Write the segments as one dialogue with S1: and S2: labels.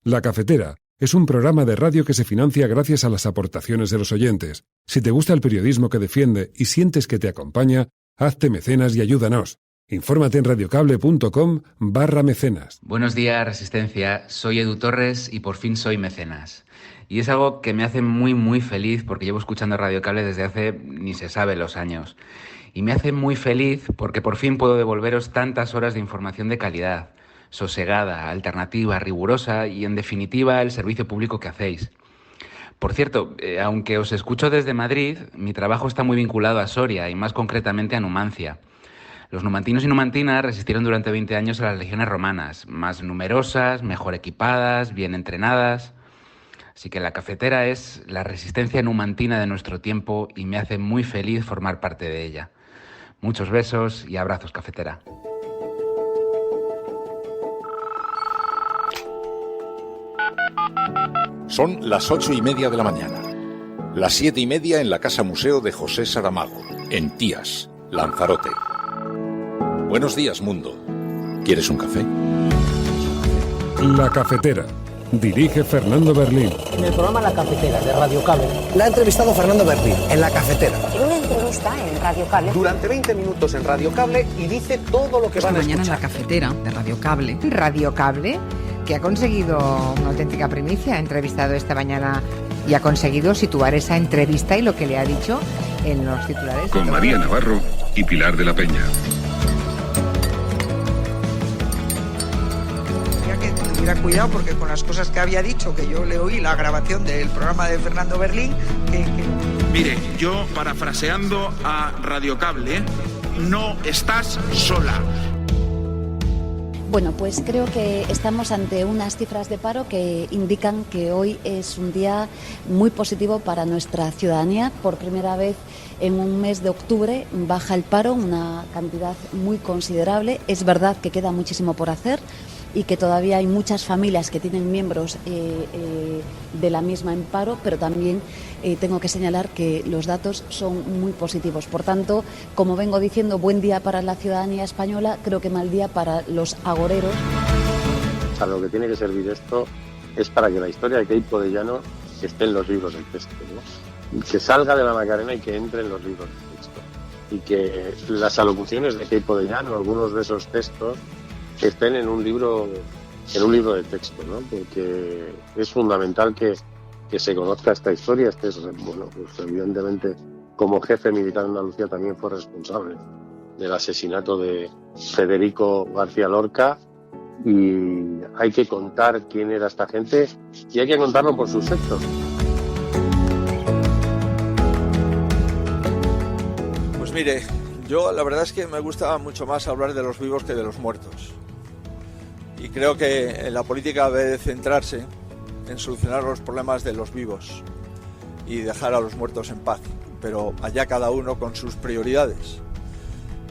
S1: La Cafetera es un programa de radio que se financia gracias a las aportaciones de los oyentes. Si te gusta el periodismo que defiende y sientes que te acompaña, hazte mecenas y ayúdanos. Infórmate en radiocable.com/mecenas.
S2: Buenos días, Resistencia. Soy Edu Torres y por fin soy mecenas. Y es algo que me hace muy feliz porque llevo escuchando Radio Cable desde hace ni se sabe los años. Y me hace muy feliz porque por fin puedo devolveros tantas horas de información de calidad, sosegada, alternativa, rigurosa y, en definitiva, el servicio público que hacéis. Por cierto, aunque os escucho desde Madrid, mi trabajo está muy vinculado a Soria y más concretamente a Numancia. Los numantinos y numantinas resistieron durante 20 años a las legiones romanas, más numerosas, mejor equipadas, bien entrenadas. Así que la Cafetera es la resistencia numantina de nuestro tiempo y me hace muy feliz formar parte de ella. Muchos besos y abrazos, Cafetera.
S3: Son las 8:30 de la mañana. Las 7:30 en la Casa Museo de José Saramago, en Tías, Lanzarote. Buenos días, mundo. ¿Quieres un café?
S1: La Cafetera. Dirige Fernando Berlín.
S4: En el programa La Cafetera de Radio Cable
S5: la ha entrevistado Fernando Berlín en La Cafetera.
S6: En una entrevista en Radio Cable.
S5: Durante 20 minutos en Radio Cable y dice todo lo que van a escuchar.
S7: Mañana en La Cafetera de Radio Cable.
S8: Radio Cable, que ha conseguido una auténtica primicia, ha entrevistado esta mañana y ha conseguido situar esa entrevista y lo que le ha dicho en los titulares.
S9: Con María Navarro y Pilar de la Peña.
S10: Cuidado porque con las cosas que había dicho, que yo le oí la grabación del programa de Fernando Berlín,
S11: Mire, yo parafraseando a Radio Cable, no estás sola.
S12: Bueno, pues creo que estamos ante unas cifras de paro que indican que hoy es un día muy positivo para nuestra ciudadanía. Por primera vez en un mes de octubre baja el paro, una cantidad muy considerable. Es verdad que queda muchísimo por hacer y que todavía hay muchas familias que tienen miembros de la misma en paro, pero también tengo que señalar que los datos son muy positivos. Por tanto, como vengo diciendo, buen día para la ciudadanía española, creo que mal día para los agoreros.
S13: Para lo que tiene que servir esto es para que la historia de Queipo de Llano esté en los libros del texto, ¿no? Que salga de la Macarena y que entre en los libros del texto. Y que las alocuciones de Queipo de Llano, algunos de esos textos, estén en un libro de texto, ¿no? Porque es fundamental que se conozca esta historia. Bueno, pues evidentemente como jefe militar de Andalucía también fue responsable del asesinato de Federico García Lorca y hay que contar quién era esta gente y hay que contarlo por sus hechos.
S14: Pues mire, yo la verdad es que me gusta mucho más hablar de los vivos que de los muertos. Y creo que la política debe centrarse en solucionar los problemas de los vivos y dejar a los muertos en paz, pero allá cada uno con sus prioridades.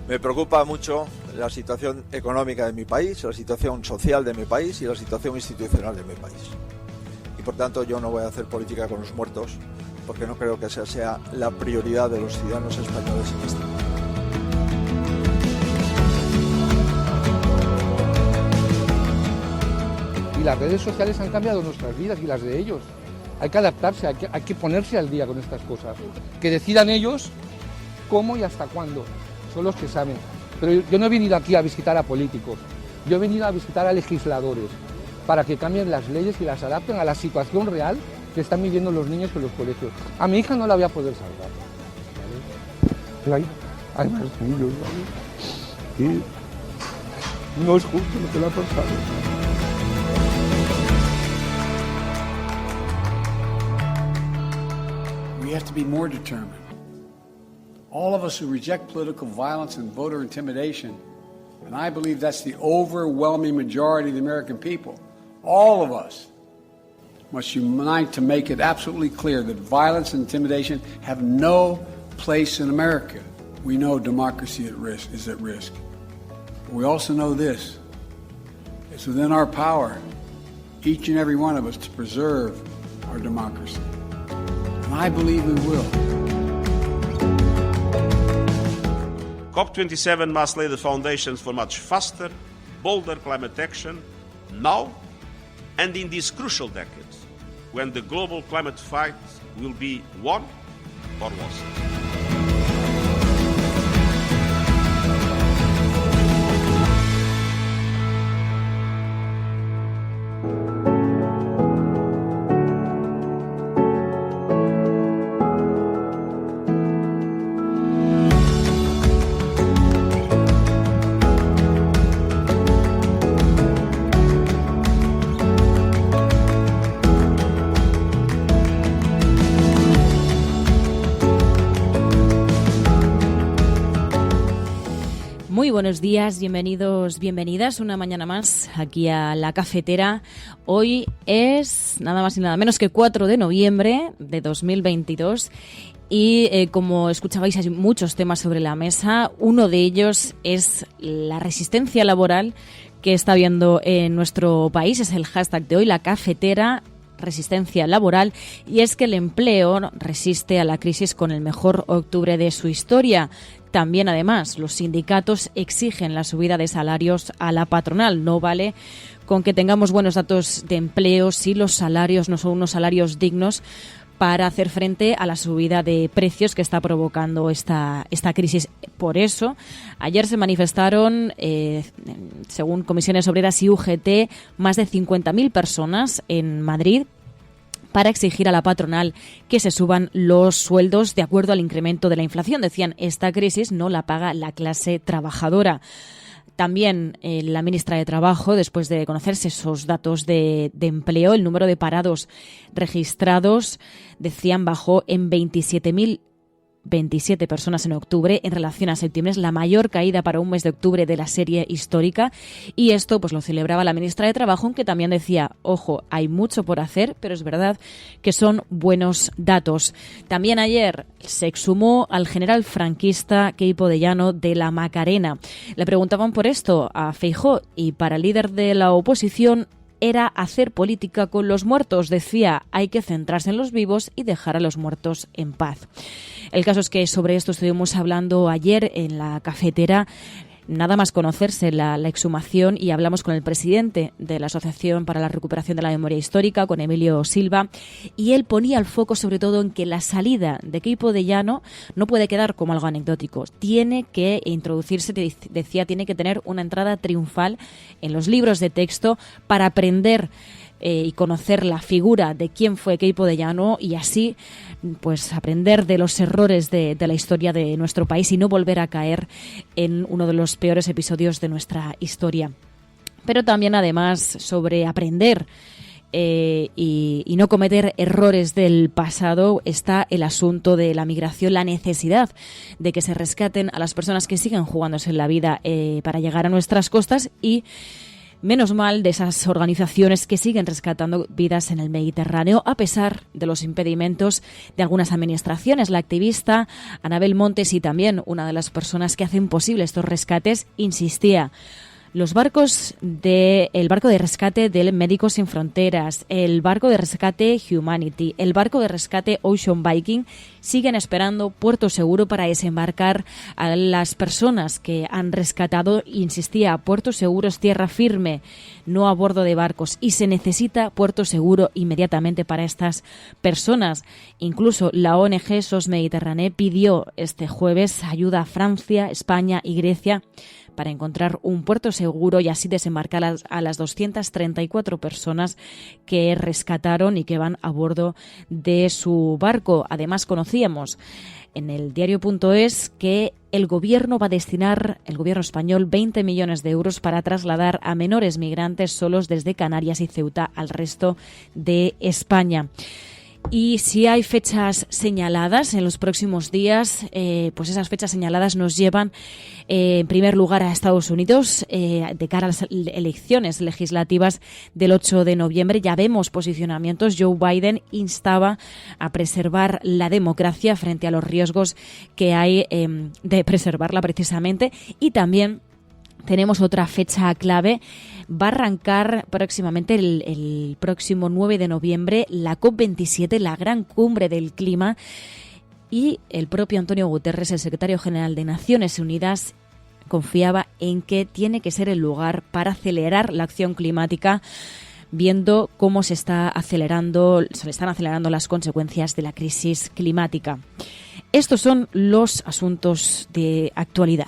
S14: Me preocupa mucho la situación económica de mi país, la situación social de mi país y la situación institucional de mi país. Y por tanto yo no voy a hacer política con los muertos, porque no creo que esa sea la prioridad de los ciudadanos españoles en este momento.
S15: Y las redes sociales han cambiado nuestras vidas y las de ellos. Hay que adaptarse, hay que ponerse al día con estas cosas. Que decidan ellos cómo y hasta cuándo. Son los que saben. Pero yo no he venido aquí a visitar a políticos. Yo he venido a visitar a legisladores para que cambien las leyes y las adapten a la situación real que están viviendo los niños en los colegios. A mi hija no la voy a poder salvar, ¿vale? Hay más niños, ¿vale? Y no es justo lo que le ha pasado.
S16: We have to be more determined. All of us who reject political violence and voter intimidation, and I believe that's the overwhelming majority of the American people, all of us must unite to make it absolutely clear that violence and intimidation have no place in America. We know democracy is at risk. But we also know this. It's within our power, each and every one of us, to preserve our democracy. And I believe we will.
S17: COP27 must lay the foundations for much faster, bolder climate action now and in these crucial decades, when the global climate fight will be won or lost.
S18: Muy buenos días, bienvenidos, bienvenidas una mañana más aquí a La Cafetera. Hoy es nada más y nada menos que 4 de noviembre de 2022 y como escuchabais hay muchos temas sobre la mesa. Uno de ellos es la resistencia laboral que está habiendo en nuestro país. Es el hashtag de hoy, La Cafetera, resistencia laboral, y es que el empleo resiste a la crisis con el mejor octubre de su historia. También, además, los sindicatos exigen la subida de salarios a la patronal. No vale con que tengamos buenos datos de empleo si los salarios no son unos salarios dignos para hacer frente a la subida de precios que está provocando esta crisis. Por eso, ayer se manifestaron, según Comisiones Obreras y UGT, más de 50.000 personas en Madrid para exigir a la patronal que se suban los sueldos de acuerdo al incremento de la inflación. Decían, esta crisis no la paga la clase trabajadora. También la ministra de Trabajo, después de conocerse esos datos de empleo, el número de parados registrados, decían, bajó en 27 personas en octubre en relación a septiembre. Es la mayor caída para un mes de octubre de la serie histórica, y esto pues lo celebraba la ministra de Trabajo, aunque también decía, ojo, hay mucho por hacer, pero es verdad que son buenos datos. También ayer se exhumó al general franquista Queipo de Llano de la Macarena. Le preguntaban por esto a Feijóo, y para el líder de la oposición era hacer política con los muertos. Decía, hay que centrarse en los vivos y dejar a los muertos en paz. El caso es que sobre esto estuvimos hablando ayer en La Cafetera, nada más conocerse la exhumación, y hablamos con el presidente de la Asociación para la Recuperación de la Memoria Histórica, con Emilio Silva, y él ponía el foco sobre todo en que la salida de Queipo de Llano no puede quedar como algo anecdótico. Tiene que introducirse, decía, tiene que tener una entrada triunfal en los libros de texto para aprender y conocer la figura de quién fue Queipo de Llano, y así pues aprender de los errores de la historia de nuestro país y no volver a caer en uno de los peores episodios de nuestra historia. Pero también, además, sobre aprender y no cometer errores del pasado, está el asunto de la migración, la necesidad de que se rescaten a las personas que siguen jugándose en la vida para llegar a nuestras costas, y menos mal de esas organizaciones que siguen rescatando vidas en el Mediterráneo a pesar de los impedimentos de algunas administraciones. La activista Anabel Montes, y también una de las personas que hacen posible estos rescates, insistía: el barco de rescate del Médicos Sin Fronteras, el barco de rescate Humanity, el barco de rescate Ocean Viking siguen esperando puerto seguro para desembarcar a las personas que han rescatado. Insistía, puerto seguro es tierra firme, no a bordo de barcos, y se necesita puerto seguro inmediatamente para estas personas. Incluso la ONG SOS Mediterráneo pidió este jueves ayuda a Francia, España y Grecia para encontrar un puerto seguro y así desembarcar a las 234 personas que rescataron y que van a bordo de su barco. Además, conocíamos en el diario.es que el gobierno va a destinar, el gobierno español, 20 millones de euros para trasladar a menores migrantes solos desde Canarias y Ceuta al resto de España. Y si hay fechas señaladas en los próximos días, pues esas fechas señaladas nos llevan en primer lugar a Estados Unidos de cara a las elecciones legislativas del 8 de noviembre. Ya vemos posicionamientos. Joe Biden instaba a preservar la democracia frente a los riesgos que hay de preservarla precisamente. Y también tenemos otra fecha clave. Va a arrancar próximamente el próximo 9 de noviembre la COP27, la gran cumbre del clima, y el propio Antonio Guterres, el secretario general de Naciones Unidas, confiaba en que tiene que ser el lugar para acelerar la acción climática viendo cómo se le están acelerando las consecuencias de la crisis climática. Estos son los asuntos de actualidad.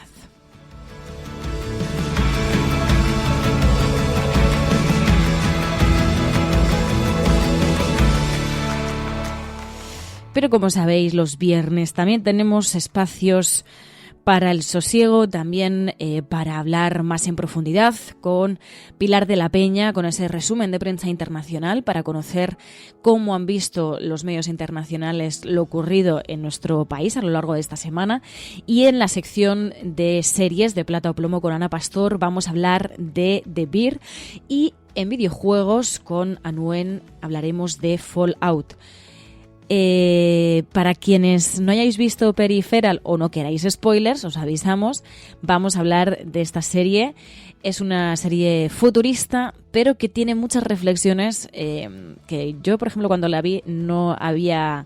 S18: Pero como sabéis, los viernes también tenemos espacios para el sosiego, también para hablar más en profundidad con Pilar de la Peña, con ese resumen de prensa internacional, para conocer cómo han visto los medios internacionales lo ocurrido en nuestro país a lo largo de esta semana. Y en la sección de series de Plata o Plomo con Ana Pastor vamos a hablar de The Bear, y en videojuegos con Anuen hablaremos de Fallout. Para quienes no hayáis visto Peripheral o no queráis spoilers, os avisamos, vamos a hablar de esta serie. Es una serie futurista, pero que tiene muchas reflexiones que yo, por ejemplo, cuando la vi no había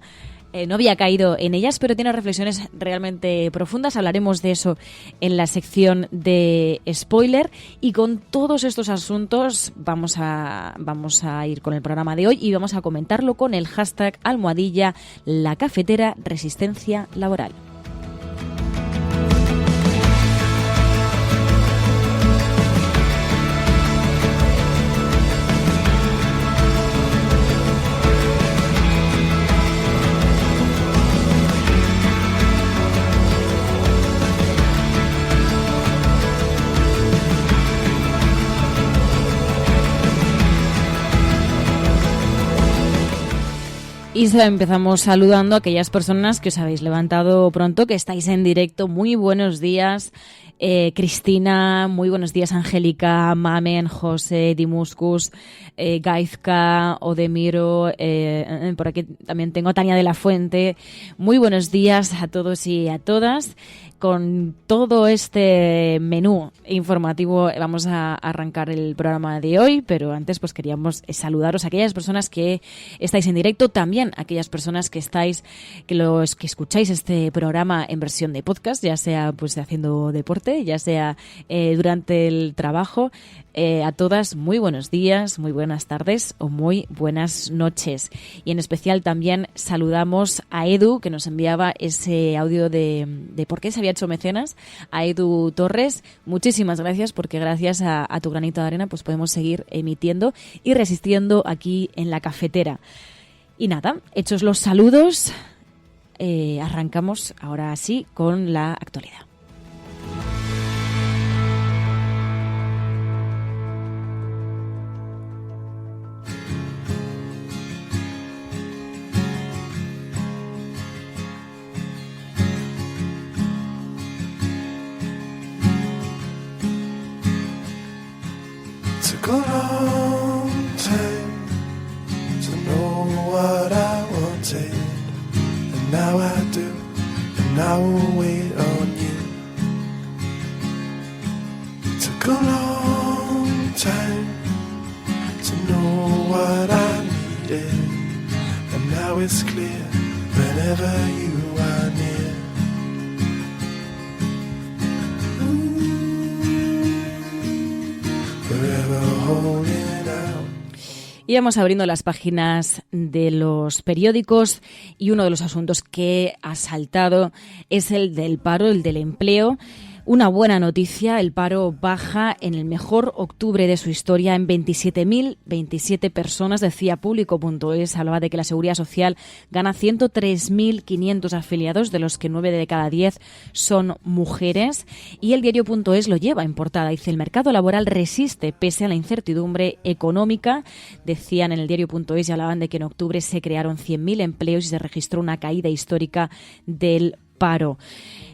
S18: caído en ellas, pero tiene reflexiones realmente profundas. Hablaremos de eso en la sección de spoiler, y con todos estos asuntos vamos a ir con el programa de hoy y vamos a comentarlo con el hashtag #LaCafeteraResistencia Laboral. Y empezamos saludando a aquellas personas que os habéis levantado pronto, que estáis en directo. Muy buenos días, Cristina, muy buenos días, Angélica, Mamen, José, Dimuscus, Gaizka, Odemiro, por aquí también tengo a Tania de la Fuente. Muy buenos días a todos y a todas. Con todo este menú informativo vamos a arrancar el programa de hoy, pero antes pues queríamos saludaros a aquellas personas que estáis en directo, también a aquellas personas que escucháis este programa en versión de podcast, ya sea pues haciendo deporte, ya sea durante el trabajo. A todas, muy buenos días, muy buenas tardes o muy buenas noches. Y en especial también saludamos a Edu, que nos enviaba ese audio de por qué se había hecho mecenas, a Edu Torres. Muchísimas gracias, porque gracias a tu granito de arena pues podemos seguir emitiendo y resistiendo aquí en la cafetera. Y nada, hechos los saludos, arrancamos ahora sí con la actualidad.
S19: Took a long time to know what I wanted, and now I do, and I will wait on you. Took a long time to know what I needed, and now it's clear whenever you are near.
S18: Y vamos abriendo las páginas de los periódicos, y uno de los asuntos que ha saltado es el del paro, el del empleo. Una buena noticia, el paro baja en el mejor octubre de su historia en 27.027 personas, decía Público.es, hablaba de que la Seguridad Social gana 103.500 afiliados, de los que 9 de cada 10 son mujeres, y el Diario.es lo lleva en portada, dice: el mercado laboral resiste pese a la incertidumbre económica. Decían en el Diario.es y hablaban de que en octubre se crearon 100.000 empleos y se registró una caída histórica del paro.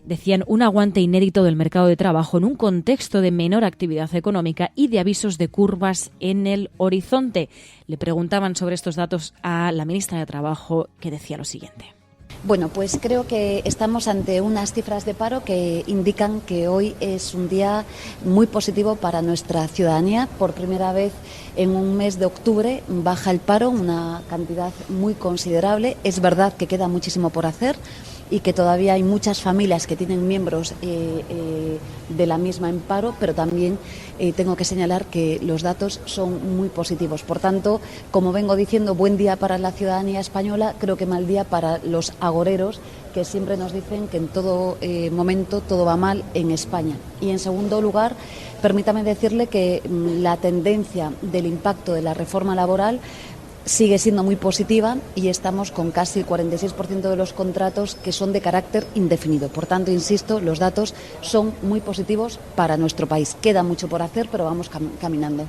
S18: Decían: un aguante inédito del mercado de trabajo en un contexto de menor actividad económica y de avisos de curvas en el horizonte. Le preguntaban sobre estos datos a la ministra de Trabajo, que decía lo siguiente.
S12: Bueno, pues creo que estamos ante unas cifras de paro que indican que hoy es un día muy positivo para nuestra ciudadanía. Por primera vez en un mes de octubre baja el paro, una cantidad muy considerable. Es verdad que queda muchísimo por hacer y que todavía hay muchas familias que tienen miembros de la misma en paro, pero también tengo que señalar que los datos son muy positivos. Por tanto, como vengo diciendo, buen día para la ciudadanía española, creo que mal día para los agoreros, que siempre nos dicen que en todo momento todo va mal en España. Y en segundo lugar, permítame decirle que la tendencia del impacto de la reforma laboral sigue siendo muy positiva y estamos con casi el 46% de los contratos que son de carácter indefinido. Por tanto, insisto, los datos son muy positivos para nuestro país. Queda mucho por hacer, pero vamos caminando.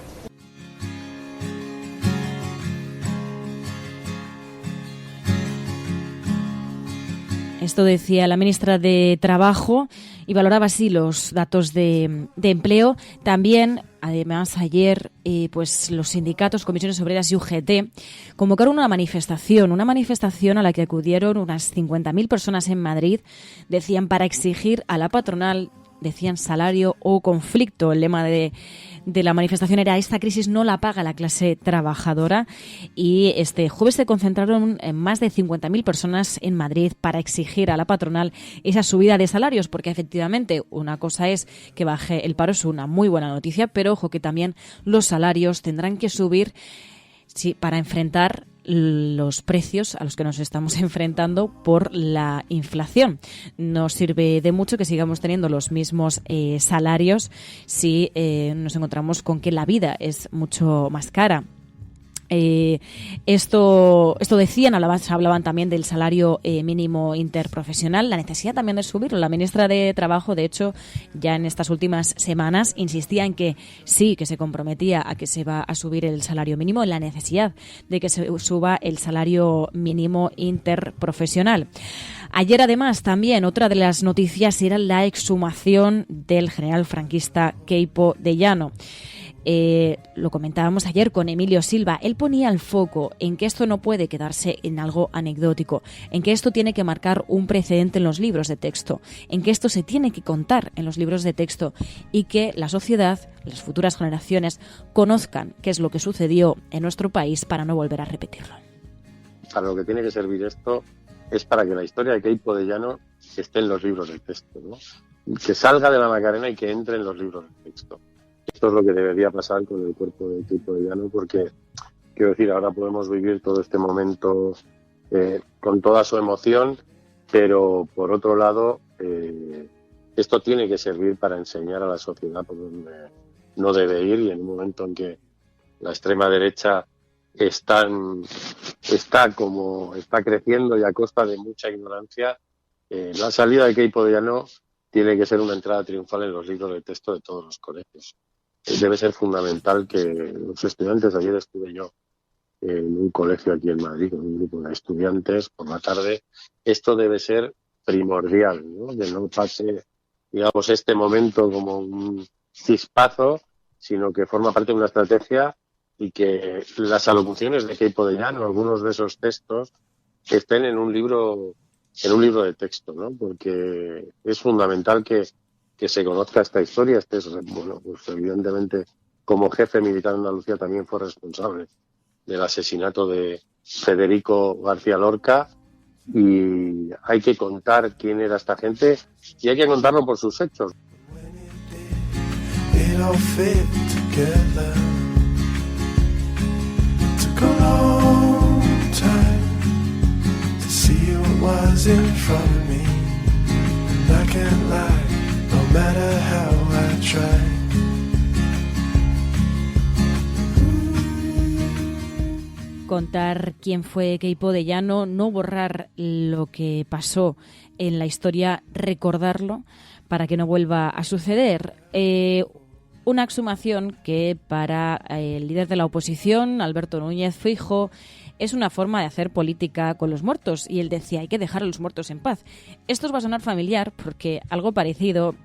S18: Esto decía la ministra de Trabajo y valoraba así los datos de empleo. También, además, ayer pues los sindicatos, comisiones obreras y UGT convocaron una manifestación a la que acudieron unas 50.000 personas en Madrid, decían, para exigir a la patronal, decían, salario o conflicto. El lema de la manifestación era: esta crisis no la paga la clase trabajadora. Y este jueves se concentraron en más de 50.000 personas en Madrid para exigir a la patronal esa subida de salarios, porque efectivamente una cosa es que baje el paro, es una muy buena noticia, pero ojo que también los salarios tendrán que subir para enfrentar los precios a los que nos estamos enfrentando por la inflación. No sirve de mucho que sigamos teniendo los mismos salarios si nos encontramos con que la vida es mucho más cara. Esto decían, hablaban también del salario mínimo interprofesional, la necesidad también de subirlo. La ministra de Trabajo, de hecho, ya en estas últimas semanas insistía en que sí, que se comprometía a que se va a subir el salario mínimo, en la necesidad de que se suba el salario mínimo interprofesional. Ayer, además, también otra de las noticias era la exhumación del general franquista Queipo de Llano. Lo comentábamos ayer con Emilio Silva. Él ponía el foco en que esto no puede quedarse en algo anecdótico, en que esto tiene que marcar un precedente en los libros de texto, en que esto se tiene que contar en los libros de texto y que la sociedad, las futuras generaciones, conozcan qué es lo que sucedió en nuestro país para no volver a repetirlo.
S13: Para lo que tiene que servir esto es para que la historia de Queipo de Llano esté en los libros de texto, ¿no? Que salga de la Macarena y que entre en los libros de texto. Esto es lo que debería pasar con el cuerpo de Queipo de Llano, porque, quiero decir, ahora podemos vivir todo este momento con toda su emoción, pero por otro lado, esto tiene que servir para enseñar a la sociedad por donde no debe ir, y en un momento en que la extrema derecha está creciendo y a costa de mucha ignorancia, la salida de Queipo de Llano tiene que ser una entrada triunfal en los libros de texto de todos los colegios. Debe ser fundamental que los estudiantes, ayer estuve yo en un colegio aquí en Madrid con un grupo de estudiantes por la tarde, esto debe ser primordial, ¿no? Que no pase, digamos, este momento como un chispazo, sino que forma parte de una estrategia y que las alocuciones de Queipo de Llano, algunos de esos textos, estén en un libro de texto, ¿no? Porque es fundamental que se conozca esta historia. Bueno, pues evidentemente, como jefe militar de Andalucía, también fue responsable del asesinato de Federico García Lorca, y hay que contar quién era esta gente y hay que contarlo por sus hechos.
S18: Contar quién fue Queipo de Llano, no borrar lo que pasó en la historia, recordarlo para que no vuelva a suceder. Una exhumación que para el líder de la oposición, Alberto Núñez Feijóo, es una forma de hacer política con los muertos, y él decía: hay que dejar a los muertos en paz. Esto os va a sonar familiar porque algo parecido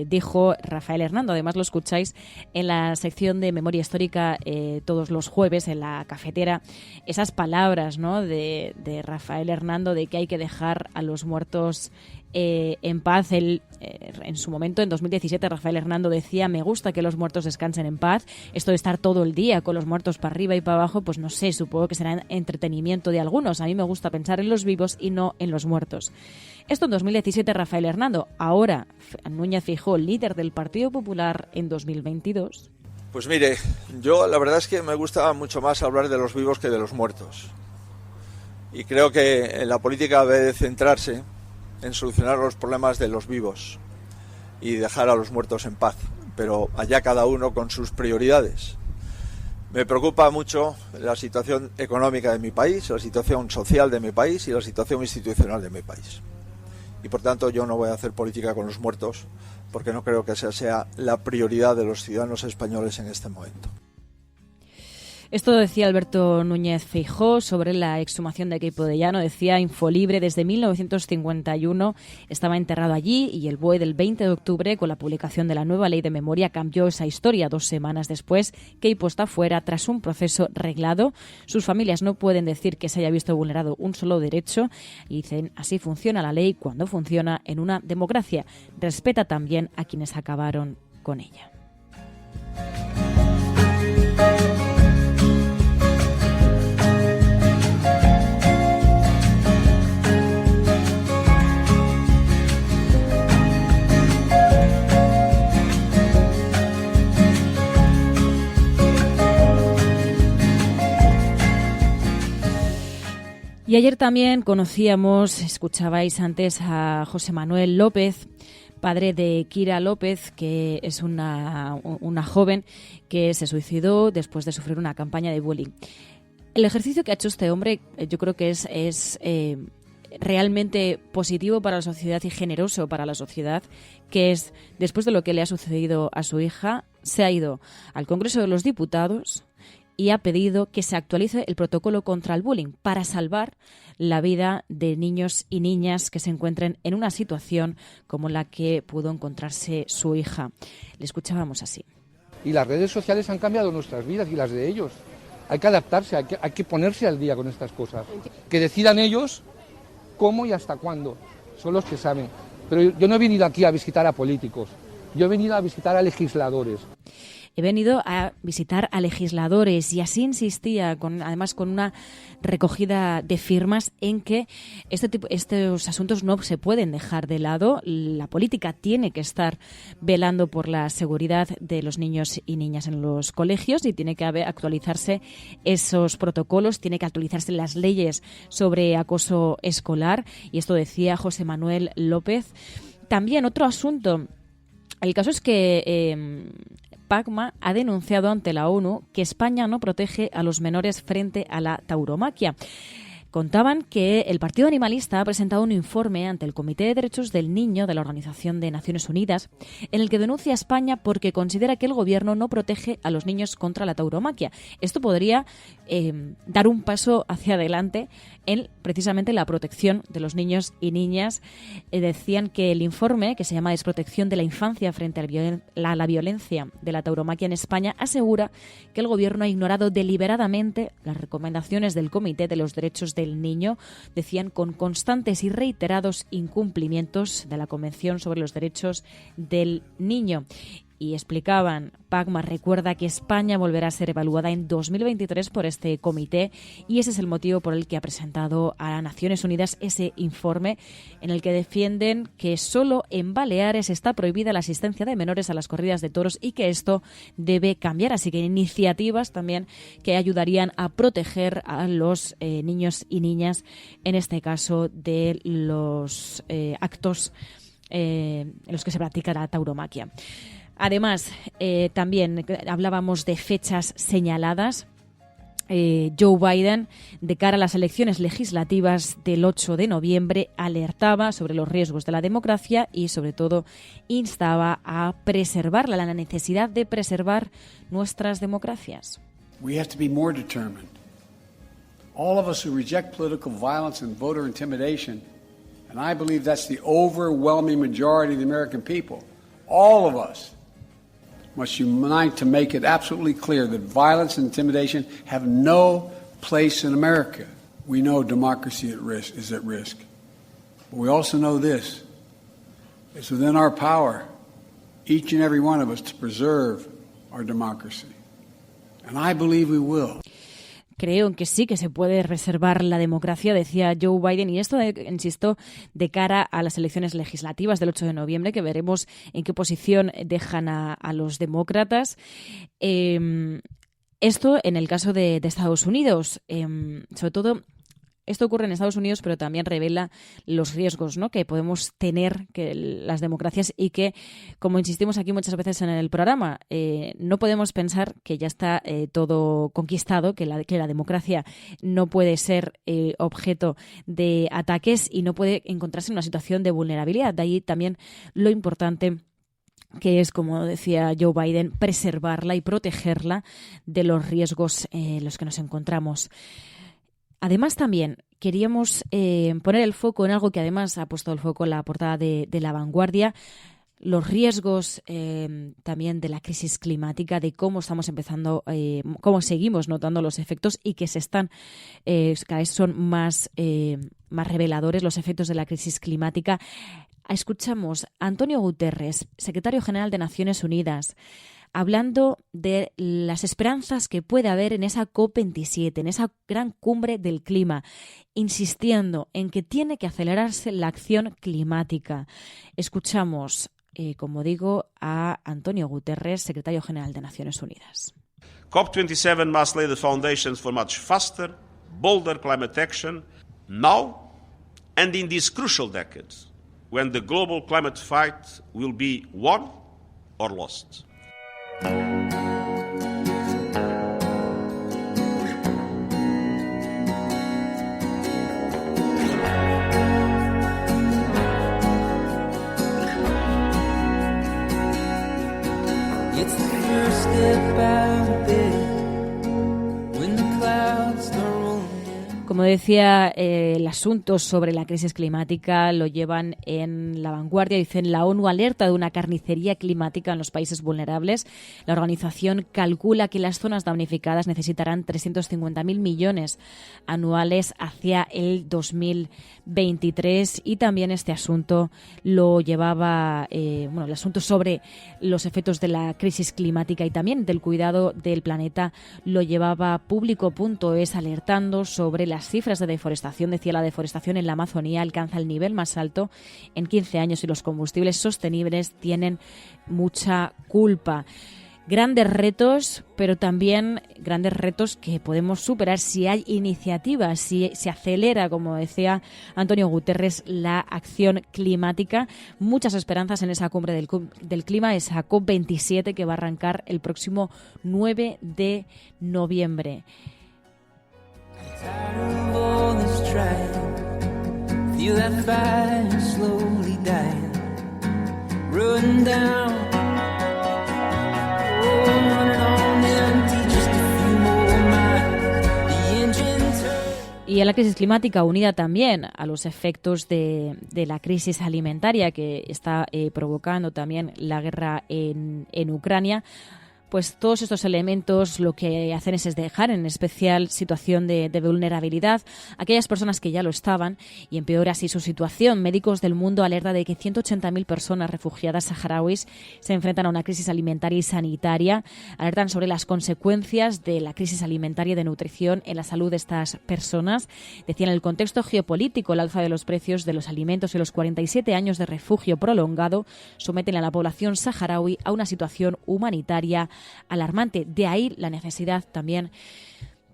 S18: dijo Rafael Hernando. Además, lo escucháis en la sección de Memoria Histórica todos los jueves en la cafetera. Esas palabras, ¿no?, de Rafael Hernando, de que hay que dejar a los muertos en paz. En su momento, en 2017, Rafael Hernando decía: me gusta que los muertos descansen en paz. Esto de estar todo el día con los muertos para arriba y para abajo, pues no sé, supongo que será entretenimiento de algunos. A mí me gusta pensar en los vivos y no en los muertos. Esto en 2017, Rafael Hernando. Ahora, Núñez Feijóo, líder del Partido Popular en 2022.
S14: Pues mire, yo la verdad es que me gusta mucho más hablar de los vivos que de los muertos. Y creo que en la política debe centrarse en solucionar los problemas de los vivos y dejar a los muertos en paz, pero allá cada uno con sus prioridades. Me preocupa mucho la situación económica de mi país, la situación social de mi país y la situación institucional de mi país. Y por tanto yo no voy a hacer política con los muertos, porque no creo que esa sea la prioridad de los ciudadanos españoles en este momento.
S18: Esto decía Alberto Núñez Feijóo sobre la exhumación de Queipo de Llano. Decía Infolibre: desde 1951 estaba enterrado allí, y el BOE del 20 de octubre, con la publicación de la nueva ley de memoria, cambió esa historia. 2 semanas después, Queipo está fuera tras un proceso reglado. Sus familias no pueden decir que se haya visto vulnerado un solo derecho, y dicen: así funciona la ley cuando funciona en una democracia. Respeta también a quienes acabaron con ella. Y ayer también escuchabais antes a José Manuel López, padre de Kira López, que es una joven que se suicidó después de sufrir una campaña de bullying. El ejercicio que ha hecho este hombre yo creo que es realmente positivo para la sociedad y generoso para la sociedad, que es, después de lo que le ha sucedido a su hija, se ha ido al Congreso de los Diputados y ha pedido que se actualice el protocolo contra el bullying para salvar la vida de niños y niñas que se encuentren en una situación como la que pudo encontrarse su hija. Le escuchábamos así.
S15: Y las redes sociales han cambiado nuestras vidas y las de ellos. Hay que adaptarse, hay que ponerse al día con estas cosas. Que decidan ellos cómo y hasta cuándo. Son los que saben. Pero yo no he venido aquí a visitar a políticos. Yo he venido a visitar a legisladores.
S18: He venido a visitar a legisladores, y así insistía, además con una recogida de firmas, en que estos asuntos no se pueden dejar de lado. La política tiene que estar velando por la seguridad de los niños y niñas en los colegios, y tiene que actualizarse esos protocolos, tiene que actualizarse las leyes sobre acoso escolar. Y esto decía José Manuel López. También otro asunto. El caso es que PACMA ha denunciado ante la ONU que España no protege a los menores frente a la tauromaquia. Contaban que el Partido Animalista ha presentado un informe ante el Comité de Derechos del Niño de la Organización de Naciones Unidas, en el que denuncia a España porque considera que el gobierno no protege a los niños contra la tauromaquia. Esto podría dar un paso hacia adelante en precisamente la protección de los niños y niñas. Decían que el informe, que se llama Desprotección de la infancia frente a la violencia de la tauromaquia en España, asegura que el gobierno ha ignorado deliberadamente las recomendaciones del Comité de los Derechos del Niño, decían, con constantes y reiterados incumplimientos de la Convención sobre los Derechos del Niño. Y explicaban, PACMA recuerda que España volverá a ser evaluada en 2023 por este comité, y ese es el motivo por el que ha presentado a Naciones Unidas ese informe, en el que defienden que solo en Baleares está prohibida la asistencia de menores a las corridas de toros y que esto debe cambiar. Así que iniciativas también que ayudarían a proteger a los niños y niñas, en este caso de los actos en los que se practica la tauromaquia. Además, también hablábamos de fechas señaladas. Joe Biden, de cara a las elecciones legislativas del 8 de noviembre, alertaba sobre los riesgos de la democracia y, sobre todo, instaba a preservarla, la necesidad de preservar nuestras democracias.
S16: We have to be more determined. All of us who reject political violence and voter intimidation, and I believe that's the overwhelming majority of the American people, all of us must unite to make it absolutely clear that violence and intimidation have no place in America. We know democracy is at risk. But we also know this, It's within our power, each and every one of us, to preserve our democracy. And I believe we will.
S18: Creo que sí, que se puede reservar la democracia, decía Joe Biden, y esto, insisto, de cara a las elecciones legislativas del 8 de noviembre, que veremos en qué posición dejan a los demócratas. Esto en el caso de Estados Unidos, sobre todo. Esto ocurre en Estados Unidos, pero también revela los riesgos, ¿no?, que podemos tener que las democracias y que, como insistimos aquí muchas veces en el programa, no podemos pensar que ya está todo conquistado, que la democracia no puede ser objeto de ataques y no puede encontrarse en una situación de vulnerabilidad. De ahí también lo importante que es, como decía Joe Biden, preservarla y protegerla de los riesgos en los que nos encontramos. Además, también queríamos poner el foco en algo que además ha puesto el foco en la portada de La Vanguardia, los riesgos también de la crisis climática, de cómo estamos empezando, cómo seguimos notando los efectos y que se están, cada vez son más reveladores los efectos de la crisis climática. Escuchamos a Antonio Guterres, secretario general de Naciones Unidas, hablando de las esperanzas que puede haber en esa COP27, en esa gran cumbre del clima, insistiendo en que tiene que acelerarse la acción climática. Escuchamos, como digo, a Antonio Guterres, secretario general de Naciones Unidas.
S17: COP27 must lay the foundations for much faster, bolder climate action now and in these crucial decades, when the global climate fight will be won or lost.
S19: It's the first step out there when the clouds start rolling.
S18: Como decía, el asunto sobre la crisis climática lo llevan en La Vanguardia. Dicen, la ONU alerta de una carnicería climática en los países vulnerables. La organización calcula que las zonas damnificadas necesitarán 350.000 millones anuales hacia el 2023. Y también este asunto lo llevaba, el asunto sobre los efectos de la crisis climática y también del cuidado del planeta lo llevaba Público.es, alertando sobre las cifras de deforestación. Decía, la deforestación en la Amazonía alcanza el nivel más alto en 15 años y los combustibles sostenibles tienen mucha culpa. Grandes retos, pero también grandes retos que podemos superar si hay iniciativas, si se acelera, como decía Antonio Guterres, la acción climática. Muchas esperanzas en esa cumbre del clima, esa COP27 que va a arrancar el próximo 9 de noviembre.
S19: Tired of all this trying, feel that fire slowly dying, running down, running on empty, just a few more miles, the engine turns.
S18: Y a la crisis climática unida también a los efectos de la crisis alimentaria que está provocando también la guerra en Ucrania, pues todos estos elementos lo que hacen es dejar en especial situación de vulnerabilidad a aquellas personas que ya lo estaban y empeora así su situación. Médicos del Mundo alerta de que 180.000 personas refugiadas saharauis se enfrentan a una crisis alimentaria y sanitaria. Alertan sobre las consecuencias de la crisis alimentaria y de nutrición en la salud de estas personas. Decían, en el contexto geopolítico, el alza de los precios de los alimentos y los 47 años de refugio prolongado someten a la población saharaui a una situación humanitaria alarmante. De ahí la necesidad también,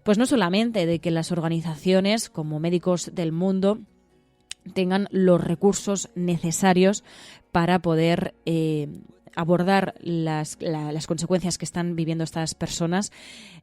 S18: pues no solamente de que las organizaciones como Médicos del Mundo tengan los recursos necesarios para poder abordar las consecuencias que están viviendo estas personas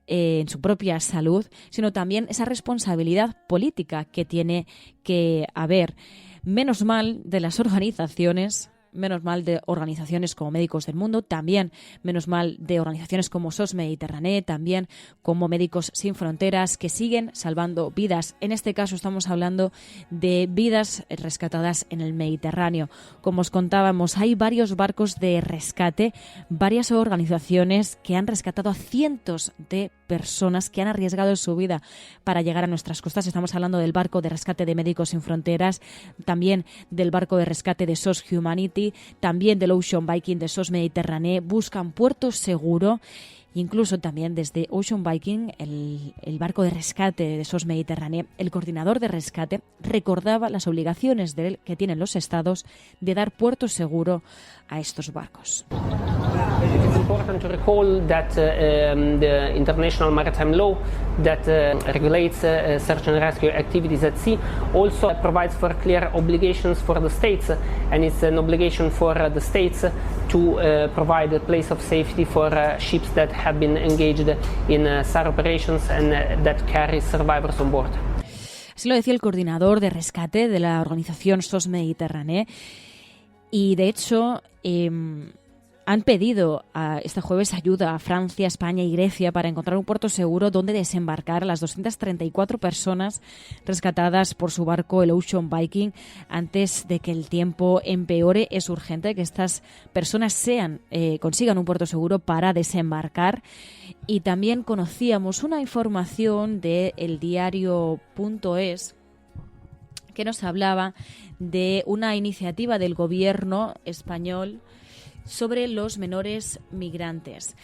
S18: en su propia salud, sino también esa responsabilidad política que tiene que haber. Menos mal de las organizaciones, menos mal de organizaciones como Médicos del Mundo, también menos mal de organizaciones como SOS Mediterráneo, también como Médicos Sin Fronteras, que siguen salvando vidas. En este caso estamos hablando de vidas rescatadas en el Mediterráneo. Como os contábamos, hay varios barcos de rescate, varias organizaciones que han rescatado a cientos de personas que han arriesgado su vida para llegar a nuestras costas. Estamos hablando del barco de rescate de Médicos Sin Fronteras, también del barco de rescate de SOS Humanity, también del Ocean Viking de SOS Mediterranee. Buscan puerto seguro. Incluso también desde Ocean Viking, el barco de rescate de SOS Mediterranee, el coordinador de rescate recordaba las obligaciones que tienen los estados de dar puerto seguro a estos barcos.
S20: It's important to recall that the international maritime law that regulates search and rescue activities at sea also provides for clear obligations for the states, and it's an obligation for the states to provide a place of safety for ships that have been engaged in SAR operations and that carry survivors on board.
S18: Así lo decía el coordinador de rescate de la organización SOS Mediterranee, y de hecho han pedido este jueves ayuda a Francia, España y Grecia para encontrar un puerto seguro donde desembarcar a las 234 personas rescatadas por su barco, el Ocean Viking, antes de que el tiempo empeore. Es urgente que estas personas consigan un puerto seguro para desembarcar. Y también conocíamos una información de eldiario.es que nos hablaba de una iniciativa del gobierno español sobre los menores migrantes.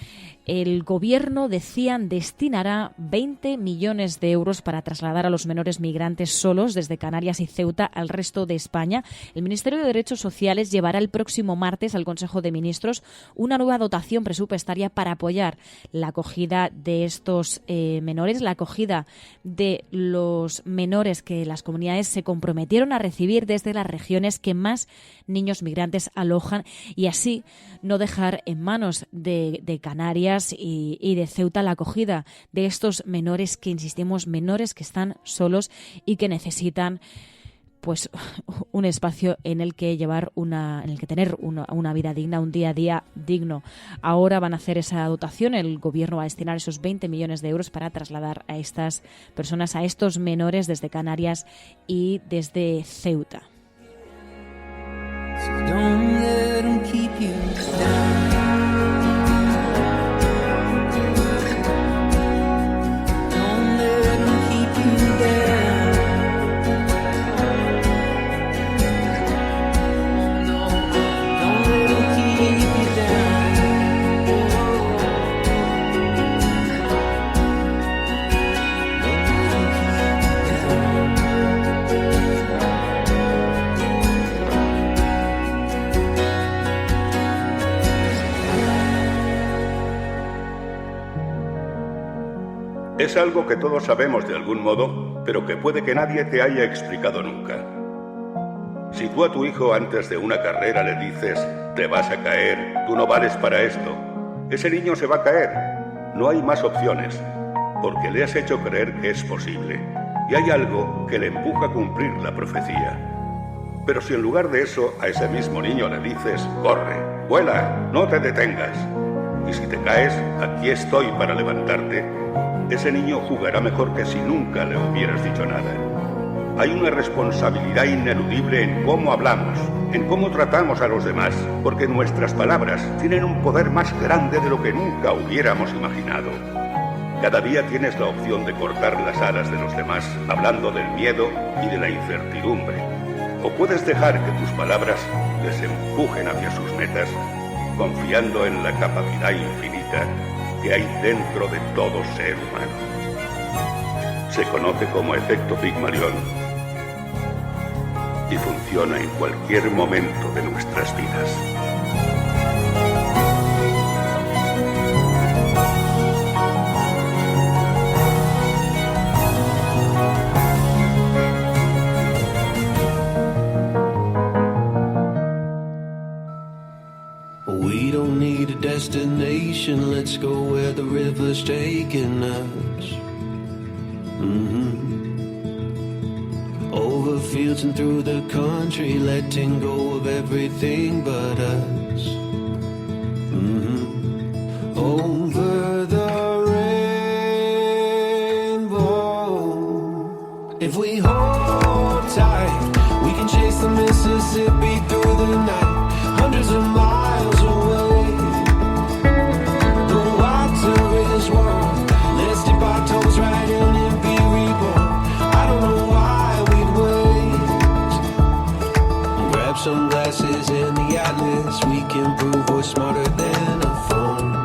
S18: El gobierno, decían, destinará 20 millones de euros para trasladar a los menores migrantes solos desde Canarias y Ceuta al resto de España. El Ministerio de Derechos Sociales llevará el próximo martes al Consejo de Ministros una nueva dotación presupuestaria para apoyar la acogida de estos menores, la acogida de los menores que las comunidades se comprometieron a recibir desde las regiones que más niños migrantes alojan, y así no dejar en manos de Canarias y de Ceuta la acogida de estos menores que, insistimos, menores que están solos y que necesitan pues un espacio en el que tener una vida digna, un día a día digno. Ahora van a hacer esa dotación, el gobierno va a destinar esos 20 millones de euros para trasladar a estas personas, a estos menores desde Canarias y desde Ceuta.
S19: So don't let them keep you down. Don't let them keep you down. No, don't let them keep you
S21: Es algo que todos sabemos de algún modo, pero que puede que nadie te haya explicado nunca. Si tú a tu hijo antes de una carrera le dices, te vas a caer, tú no vales para esto, ese niño se va a caer. No hay más opciones, porque le has hecho creer que es posible, y hay algo que le empuja a cumplir la profecía. Pero si en lugar de eso a ese mismo niño le dices, corre, vuela, no te detengas, y si te caes, aquí estoy para levantarte, ese niño jugará mejor que si nunca le hubieras dicho nada. Hay una responsabilidad ineludible en cómo hablamos, en cómo tratamos a los demás, porque nuestras palabras tienen un poder más grande de lo que nunca hubiéramos imaginado. Cada día tienes la opción de cortar las alas de los demás, hablando del miedo y de la incertidumbre. O puedes dejar que tus palabras les empujen hacia sus metas, confiando en la capacidad infinita que hay dentro de todo ser humano. Se conoce como efecto Pigmalión y funciona en cualquier momento de nuestras vidas.
S19: We don't need a destination, let's go where the river's taking us. Over fields and through the country, letting go of everything but us. Over the rainbow. If we hold tight, we can chase the Mississippi through the night, hundreds of miles away. The water is warm, let's smarter than a phone.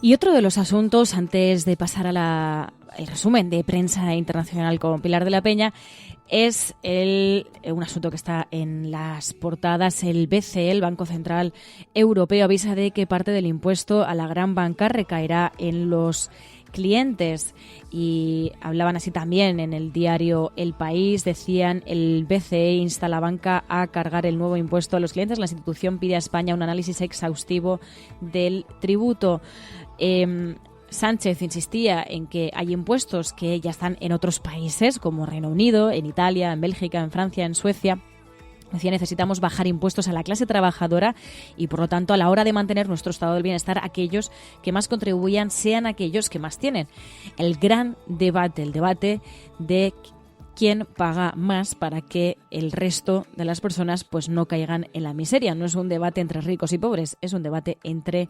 S18: Y otro de los asuntos, antes de pasar a el resumen de prensa internacional con Pilar de la Peña, es un asunto que está en las portadas. El BCE, el Banco Central Europeo, avisa de que parte del impuesto a la gran banca recaerá en los clientes, y hablaban así también en el diario El País. Decían: el BCE insta a la banca a cargar el nuevo impuesto a los clientes. La institución pide a España un análisis exhaustivo del tributo. Sánchez insistía en que hay impuestos que ya están en otros países, como Reino Unido, en Italia, en Bélgica, en Francia, en Suecia. Decía: necesitamos bajar impuestos a la clase trabajadora y, por lo tanto, a la hora de mantener nuestro estado del bienestar, aquellos que más contribuyan sean aquellos que más tienen. El gran debate, el debate de quién paga más para que el resto de las personas pues no caigan en la miseria. No es un debate entre ricos y pobres, es un debate entre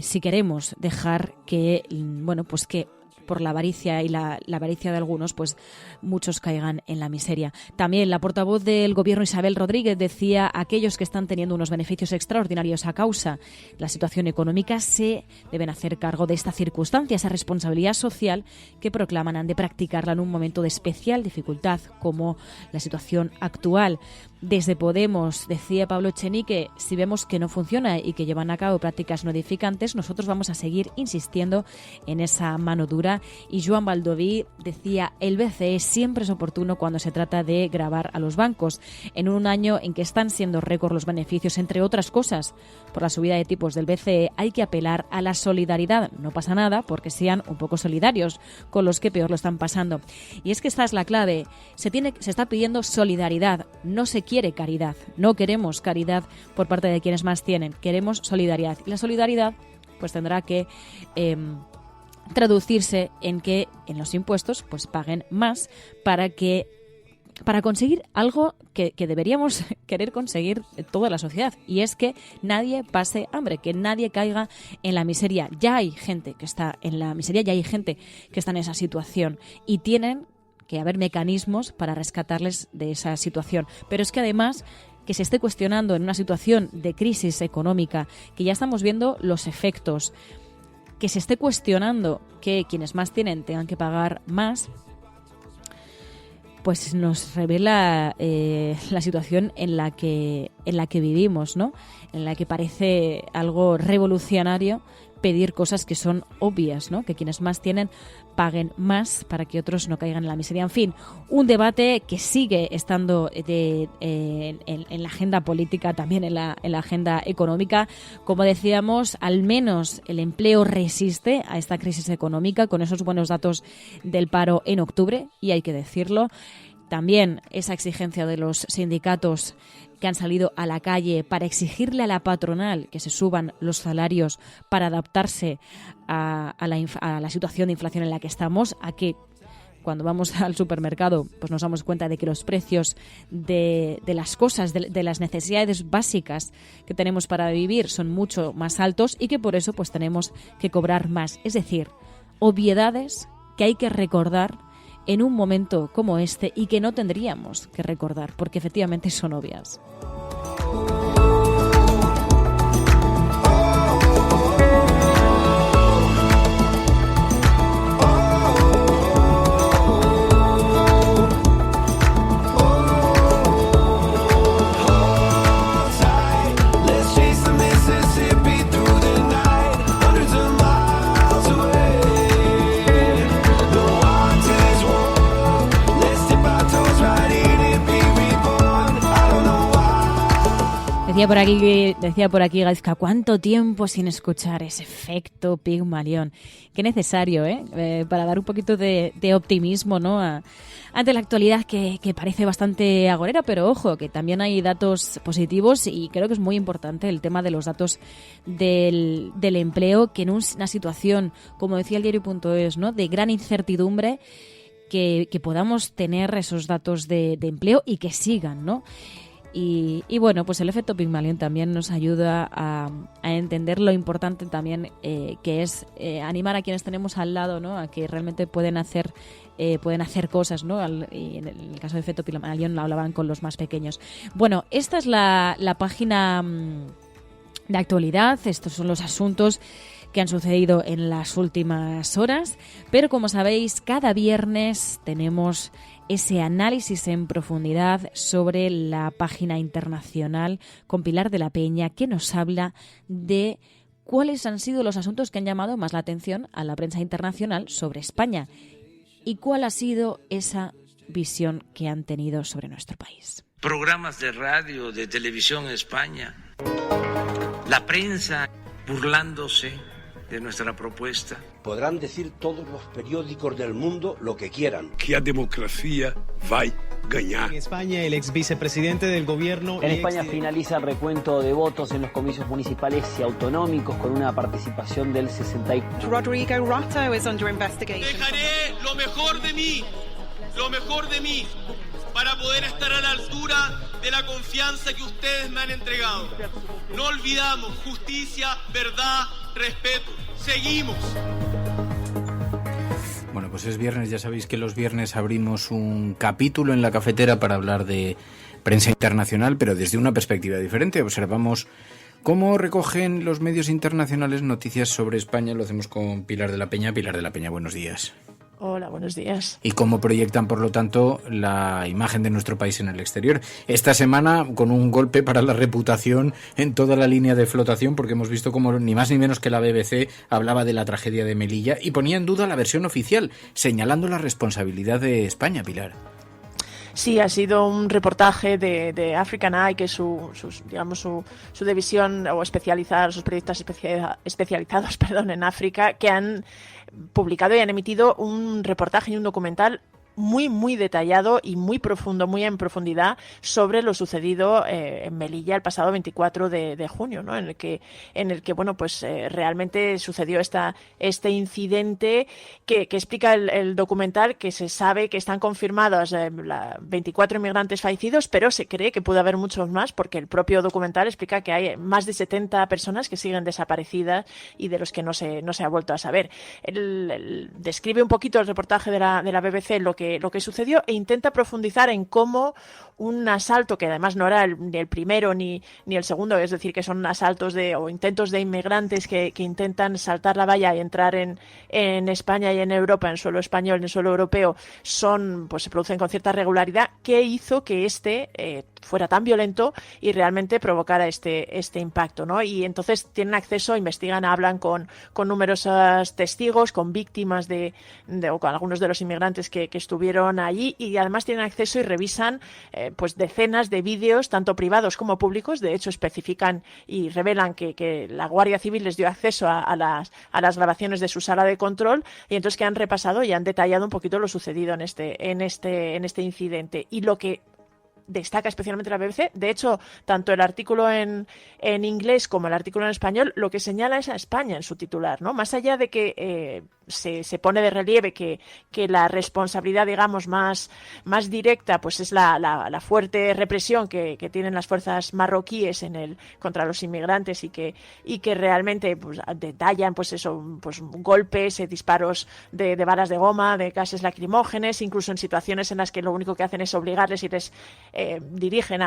S18: si queremos dejar que, bueno, pues que por la avaricia y la avaricia de algunos, pues muchos caigan en la miseria. También la portavoz del Gobierno, Isabel Rodríguez, decía: aquellos que están teniendo unos beneficios extraordinarios a causa de la situación económica se deben hacer cargo de esta circunstancia. Esa responsabilidad social que proclaman han de practicarla en un momento de especial dificultad como la situación actual. Desde Podemos decía Pablo Echenique: si vemos que no funciona y que llevan a cabo prácticas no edificantes, nosotros vamos a seguir insistiendo en esa mano dura. Y Joan Baldoví decía: el BCE siempre es oportuno cuando se trata de gravar a los bancos. En un año en que están siendo récord los beneficios, entre otras cosas, por la subida de tipos del BCE, hay que apelar a la solidaridad. No pasa nada porque sean un poco solidarios con los que peor lo están pasando. Y es que esta es la clave. Se está pidiendo solidaridad, no se quiere caridad. No queremos caridad por parte de quienes más tienen, queremos solidaridad. Y la solidaridad pues tendrá que traducirse en que en los impuestos pues paguen más para conseguir algo que deberíamos querer conseguir toda la sociedad, y es que nadie pase hambre, que nadie caiga en la miseria. Ya hay gente que está en la miseria, ya hay gente que está en esa situación, y tienen que haber mecanismos para rescatarles de esa situación. Pero es que además que se esté cuestionando en una situación de crisis económica, que ya estamos viendo los efectos, que se esté cuestionando que quienes más tienen tengan que pagar más, pues nos revela la situación en la que vivimos, ¿no? En la que parece algo revolucionario pedir cosas que son obvias, ¿no? Que quienes más tienen paguen más para que otros no caigan en la miseria. En fin, un debate que sigue estando en la agenda política, también en la agenda económica. Como decíamos, al menos el empleo resiste a esta crisis económica con esos buenos datos del paro en octubre, y hay que decirlo. También esa exigencia de los sindicatos que han salido a la calle para exigirle a la patronal que se suban los salarios para adaptarse a la situación de inflación en la que estamos, a que cuando vamos al supermercado pues nos damos cuenta de que los precios de las cosas, de las necesidades básicas que tenemos para vivir son mucho más altos, y que por eso pues tenemos que cobrar más. Es decir, obviedades que hay que recordar en un momento como este y que no tendríamos que recordar porque efectivamente son obvias. Decía por aquí Gaizka: ¿cuánto tiempo sin escuchar ese efecto Pigmalión? Qué necesario, para dar un poquito de optimismo, ¿no? Ante la actualidad que parece bastante agorera, pero ojo, que también hay datos positivos, y creo que es muy importante el tema de los datos del empleo, que en una situación, como decía el diario.es, ¿no?, de gran incertidumbre, que podamos tener esos datos de empleo y que sigan, ¿no? Y bueno, pues el efecto Pygmalion también nos ayuda a entender lo importante también que es animar a quienes tenemos al lado, ¿no? A que realmente pueden hacer cosas, ¿no? Y en el caso de efecto Pygmalion lo hablaban con los más pequeños. Bueno, esta es la página de actualidad. Estos son los asuntos que han sucedido en las últimas horas, pero como sabéis, cada viernes tenemos ese análisis en profundidad sobre la página internacional con Pilar de la Peña, que nos habla de cuáles han sido los asuntos que han llamado más la atención a la prensa internacional sobre España y cuál ha sido esa visión que han tenido sobre nuestro país.
S2: Programas de radio, de televisión en España, la prensa burlándose de nuestra propuesta.
S22: Podrán decir todos los periódicos del mundo lo que quieran.
S23: Que a democracia va a ganar.
S24: En España, el ex vicepresidente del gobierno...
S25: En España finaliza el recuento de votos en los comicios municipales y autonómicos con una participación del 64%.
S26: Rodrigo Rato is under investigation.
S27: Dejaré lo mejor de mí, para poder estar a la altura de la confianza que ustedes me han entregado. No olvidamos justicia, verdad, respeto. Seguimos.
S28: Bueno, pues es viernes, ya sabéis que los viernes abrimos un capítulo en la cafetera para hablar de prensa internacional, pero desde una perspectiva diferente. Observamos cómo recogen los medios internacionales noticias sobre España. Lo hacemos con Pilar de la Peña. Pilar de la Peña, buenos días.
S29: Hola, buenos días.
S28: Y cómo proyectan, por lo tanto, la imagen de nuestro país en el exterior. Esta semana, con un golpe para la reputación en toda la línea de flotación, porque hemos visto como ni más ni menos que la BBC hablaba de la tragedia de Melilla y ponía en duda la versión oficial, señalando la responsabilidad de España, Pilar.
S29: Sí, ha sido un reportaje de African Eye, que es su división o especializada, sus periodistas especializados en África, que han publicado y han emitido un reportaje y un documental muy, muy detallado y muy profundo, muy en profundidad sobre lo sucedido en Melilla el pasado 24 de junio, ¿no? En el que bueno, pues realmente sucedió este incidente que explica el documental, que se sabe que están confirmados 24 inmigrantes fallecidos, pero se cree que puede haber muchos más, porque el propio documental explica que hay más de 70 personas que siguen desaparecidas y de los que no se ha vuelto a saber. Él describe un poquito el reportaje de la BBC lo que sucedió e intenta profundizar en cómo un asalto, que además no era ni el primero ni el segundo, es decir, que son asaltos o intentos de inmigrantes que intentan saltar la valla y entrar en España y en Europa, en suelo español, en suelo europeo, pues se producen con cierta regularidad, que hizo que fuera tan violento y realmente provocara este impacto, ¿no? Y entonces tienen acceso, investigan, hablan con numerosos testigos, con víctimas o con algunos de los inmigrantes que estuvieron allí, y además tienen acceso y revisan pues decenas de vídeos, tanto privados como públicos. De hecho, especifican y revelan que la Guardia Civil les dio acceso a las grabaciones de su sala de control, y entonces que han repasado y han detallado un poquito lo sucedido en este incidente. Y lo que destaca especialmente la BBC, de hecho, tanto el artículo en inglés como el artículo en español, lo que señala es a España en su titular, ¿no? Más allá de que se pone de relieve que la responsabilidad, digamos, más directa, pues es la fuerte represión que tienen las fuerzas marroquíes contra los inmigrantes, y que realmente pues detallan pues golpes, disparos de balas de goma, de gases lacrimógenos, incluso en situaciones en las que lo único que hacen es obligarles y les dirigen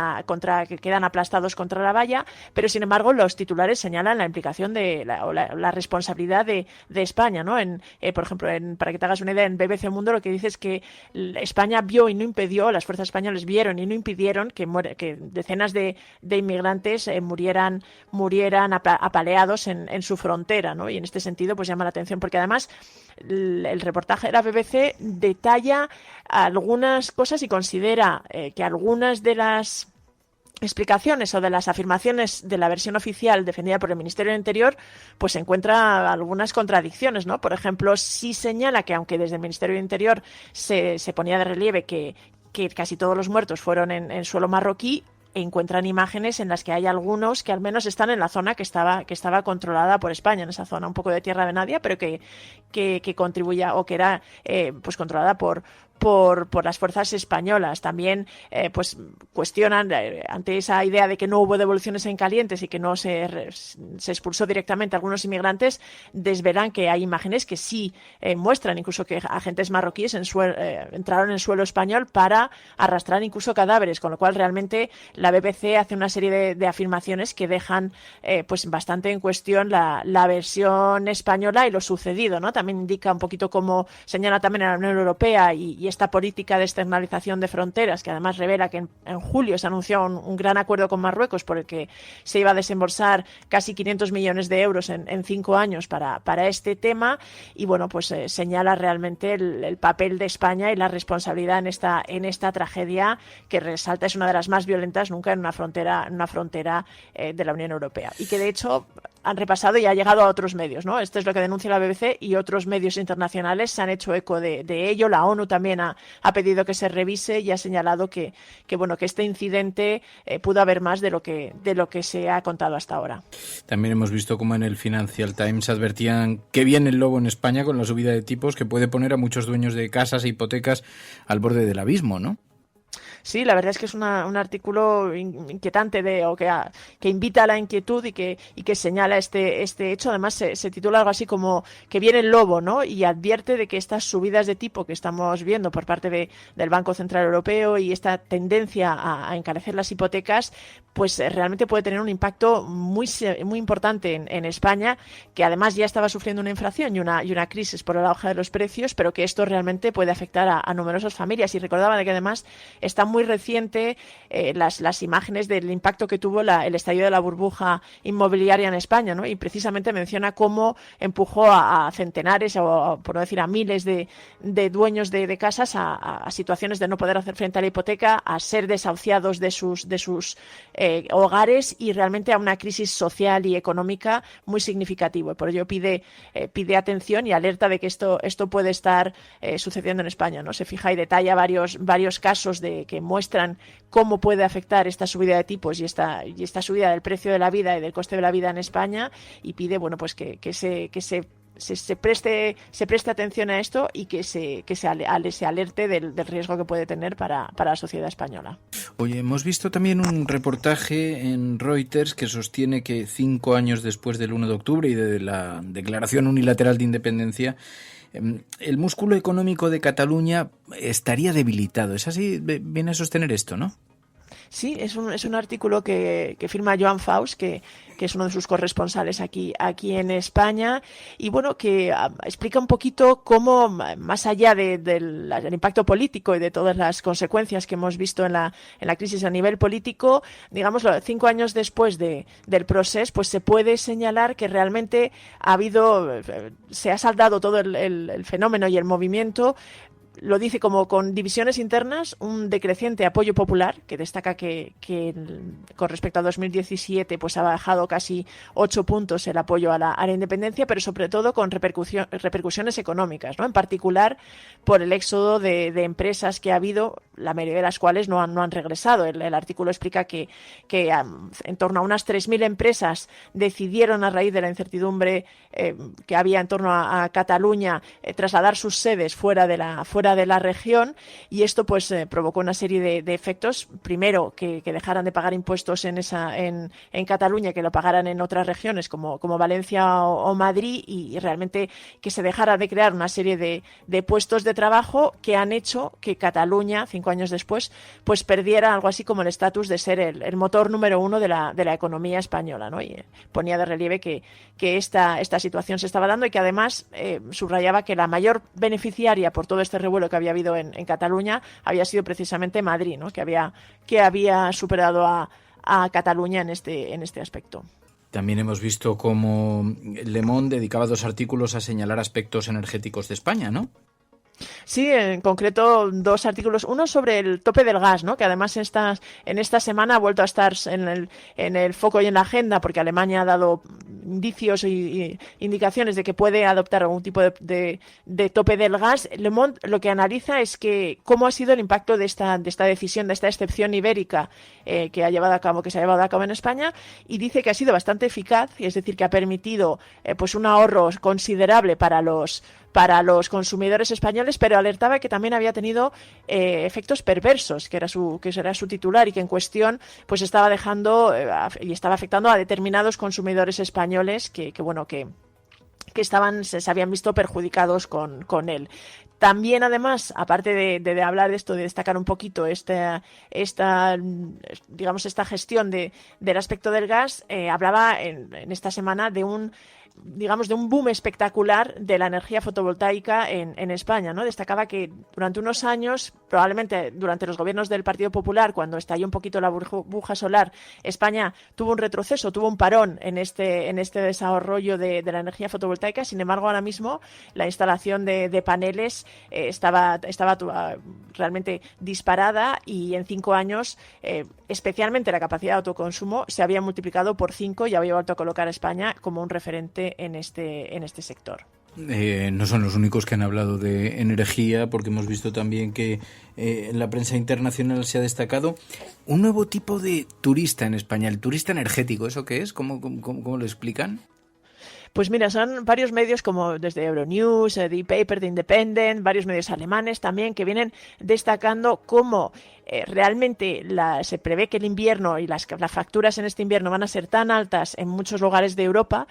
S29: que quedan aplastados contra la valla. Pero sin embargo los titulares señalan la implicación de la responsabilidad de España, ¿no? Por ejemplo, para que te hagas una idea, en BBC Mundo lo que dice es que España vio y no impidió, las fuerzas españolas vieron y no impidieron que decenas de inmigrantes murieran apaleados en su frontera, ¿no? Y en este sentido pues llama la atención, porque además el reportaje de la BBC detalla algunas cosas y considera que algunas de las explicaciones o de las afirmaciones de la versión oficial defendida por el Ministerio del Interior pues encuentra algunas contradicciones, ¿no? Por ejemplo, sí señala que aunque desde el Ministerio del Interior se ponía de relieve que casi todos los muertos fueron en suelo marroquí, encuentran imágenes en las que hay algunos que al menos están en la zona que estaba controlada por España, en esa zona un poco de tierra de nadie, pero que contribuía, o que era pues controlada por por las fuerzas españolas. También pues cuestionan ante esa idea de que no hubo devoluciones en calientes y que no se expulsó directamente a algunos inmigrantes, desvelan que hay imágenes que sí muestran incluso que agentes marroquíes entraron en suelo español para arrastrar incluso cadáveres, con lo cual realmente la BBC hace una serie de afirmaciones que dejan pues bastante en cuestión la versión española y lo sucedido, ¿no? También indica un poquito cómo señala también a la Unión Europea y esta política de externalización de fronteras, que además revela que en julio se anunció un gran acuerdo con Marruecos por el que se iba a desembolsar casi 500 millones de euros en 5 años para este tema, y bueno, pues señala realmente el papel de España y la responsabilidad en esta tragedia que resalta es una de las más violentas nunca en una frontera de la Unión Europea, y que de hecho han repasado y ha llegado a otros medios, ¿no? Esto es lo que denuncia la BBC y otros medios internacionales se han hecho eco de ello. La ONU también ha pedido que se revise y ha señalado que este incidente pudo haber más de lo que se ha contado hasta ahora.
S28: También hemos visto cómo en el Financial Times advertían que viene el lobo en España con la subida de tipos que puede poner a muchos dueños de casas e hipotecas al borde del abismo, ¿no?
S29: Sí, la verdad es que es un artículo inquietante que invita a la inquietud y que señala este hecho. Además se titula algo así como que viene el lobo, ¿no? Y advierte de que estas subidas de tipo que estamos viendo por parte del Banco Central Europeo y esta tendencia a encarecer las hipotecas, pues realmente puede tener un impacto muy importante en España, que además ya estaba sufriendo una inflación y una crisis por la baja de los precios, pero que esto realmente puede afectar a numerosas familias. Y recordaba de que además está muy reciente las imágenes del impacto que tuvo el estallido de la burbuja inmobiliaria en España, ¿no? Y precisamente menciona cómo empujó a centenares o por no decir a miles de dueños de casas a situaciones de no poder hacer frente a la hipoteca, a ser desahuciados de sus hogares y realmente a una crisis social y económica muy significativa. Por ello pide atención y alerta de que esto puede estar sucediendo en España, ¿no? Se fija y detalla varios casos que muestran cómo puede afectar esta subida de tipos y esta subida del precio de la vida y del coste de la vida en España, y pide pues que se preste atención a esto y que se alerte del riesgo que puede tener para la sociedad española.
S28: Oye, hemos visto también un reportaje en Reuters que sostiene que 5 años después del 1 de octubre y de la declaración unilateral de independencia, el músculo económico de Cataluña estaría debilitado. ¿Es así? Viene a sostener esto, ¿no?
S29: Sí, es un artículo que firma Joan Faus, que es uno de sus corresponsales aquí en España, y bueno, que explica un poquito cómo, más allá del impacto político y de todas las consecuencias que hemos visto en la crisis a nivel político, digamos, 5 años después del proceso, pues se puede señalar que realmente se ha saldado todo el fenómeno y el movimiento. Lo dice como con divisiones internas, un decreciente apoyo popular, que destaca que con respecto a 2017 pues ha bajado casi 8 puntos el apoyo a la independencia, pero sobre todo con repercusiones económicas, ¿no? En particular por el éxodo de empresas que ha habido, la mayoría de las cuales no han regresado. El artículo explica que en torno a unas 3.000 empresas decidieron, a raíz de la incertidumbre que había en torno a Cataluña, trasladar sus sedes fuera de la región, y esto pues provocó una serie de efectos. Primero, que dejaran de pagar impuestos en Cataluña, que lo pagaran en otras regiones como Valencia o Madrid, y realmente que se dejara de crear una serie de puestos de trabajo que han hecho que Cataluña, 5 años después, pues perdiera algo así como el estatus de ser el motor número 1 de la economía española, ¿no? Y ponía de relieve que esta situación se estaba dando, y que además subrayaba que la mayor beneficiaria por todo este revuelo que había habido en Cataluña había sido precisamente Madrid, ¿no? que había superado a Cataluña en este aspecto.
S28: También hemos visto cómo Le Monde dedicaba 2 artículos a señalar aspectos energéticos de España, ¿no?
S29: Sí, en concreto 2 artículos. Uno sobre el tope del gas, ¿no? Que además en esta semana ha vuelto a estar en el foco y en la agenda, porque Alemania ha dado indicios y indicaciones de que puede adoptar algún tipo de tope del gas. Le Monde lo que analiza es cómo ha sido el impacto de esta decisión, de esta excepción ibérica que se ha llevado a cabo en España, y dice que ha sido bastante eficaz, es decir, que ha permitido pues un ahorro considerable para los para los consumidores españoles, pero alertaba que también había tenido efectos perversos, que era su titular, y que en cuestión pues estaba dejando y estaba afectando a determinados consumidores españoles que se habían visto perjudicados con él. También, además, aparte de hablar de esto, de destacar un poquito esta gestión del aspecto del gas, hablaba en esta semana de un boom espectacular de la energía fotovoltaica en España, ¿no? Destacaba que durante unos años, probablemente durante los gobiernos del Partido Popular, cuando estalló un poquito la burbuja solar, España tuvo un retroceso, tuvo un parón en este desarrollo de la energía fotovoltaica. Sin embargo, ahora mismo la instalación de paneles estaba realmente disparada, y en 5 años, especialmente la capacidad de autoconsumo se había multiplicado por 5 y había vuelto a colocar a España como un referente en este sector.
S28: No son los únicos que han hablado de energía, porque hemos visto también que en la prensa internacional se ha destacado un nuevo tipo de turista en España, el turista energético. ¿Eso qué es? ¿Cómo lo explican?
S29: Pues mira, son varios medios como desde Euronews, The Paper, The Independent, varios medios alemanes también, que vienen destacando cómo realmente se prevé que el invierno y las facturas en este invierno van a ser tan altas en muchos lugares de Europa,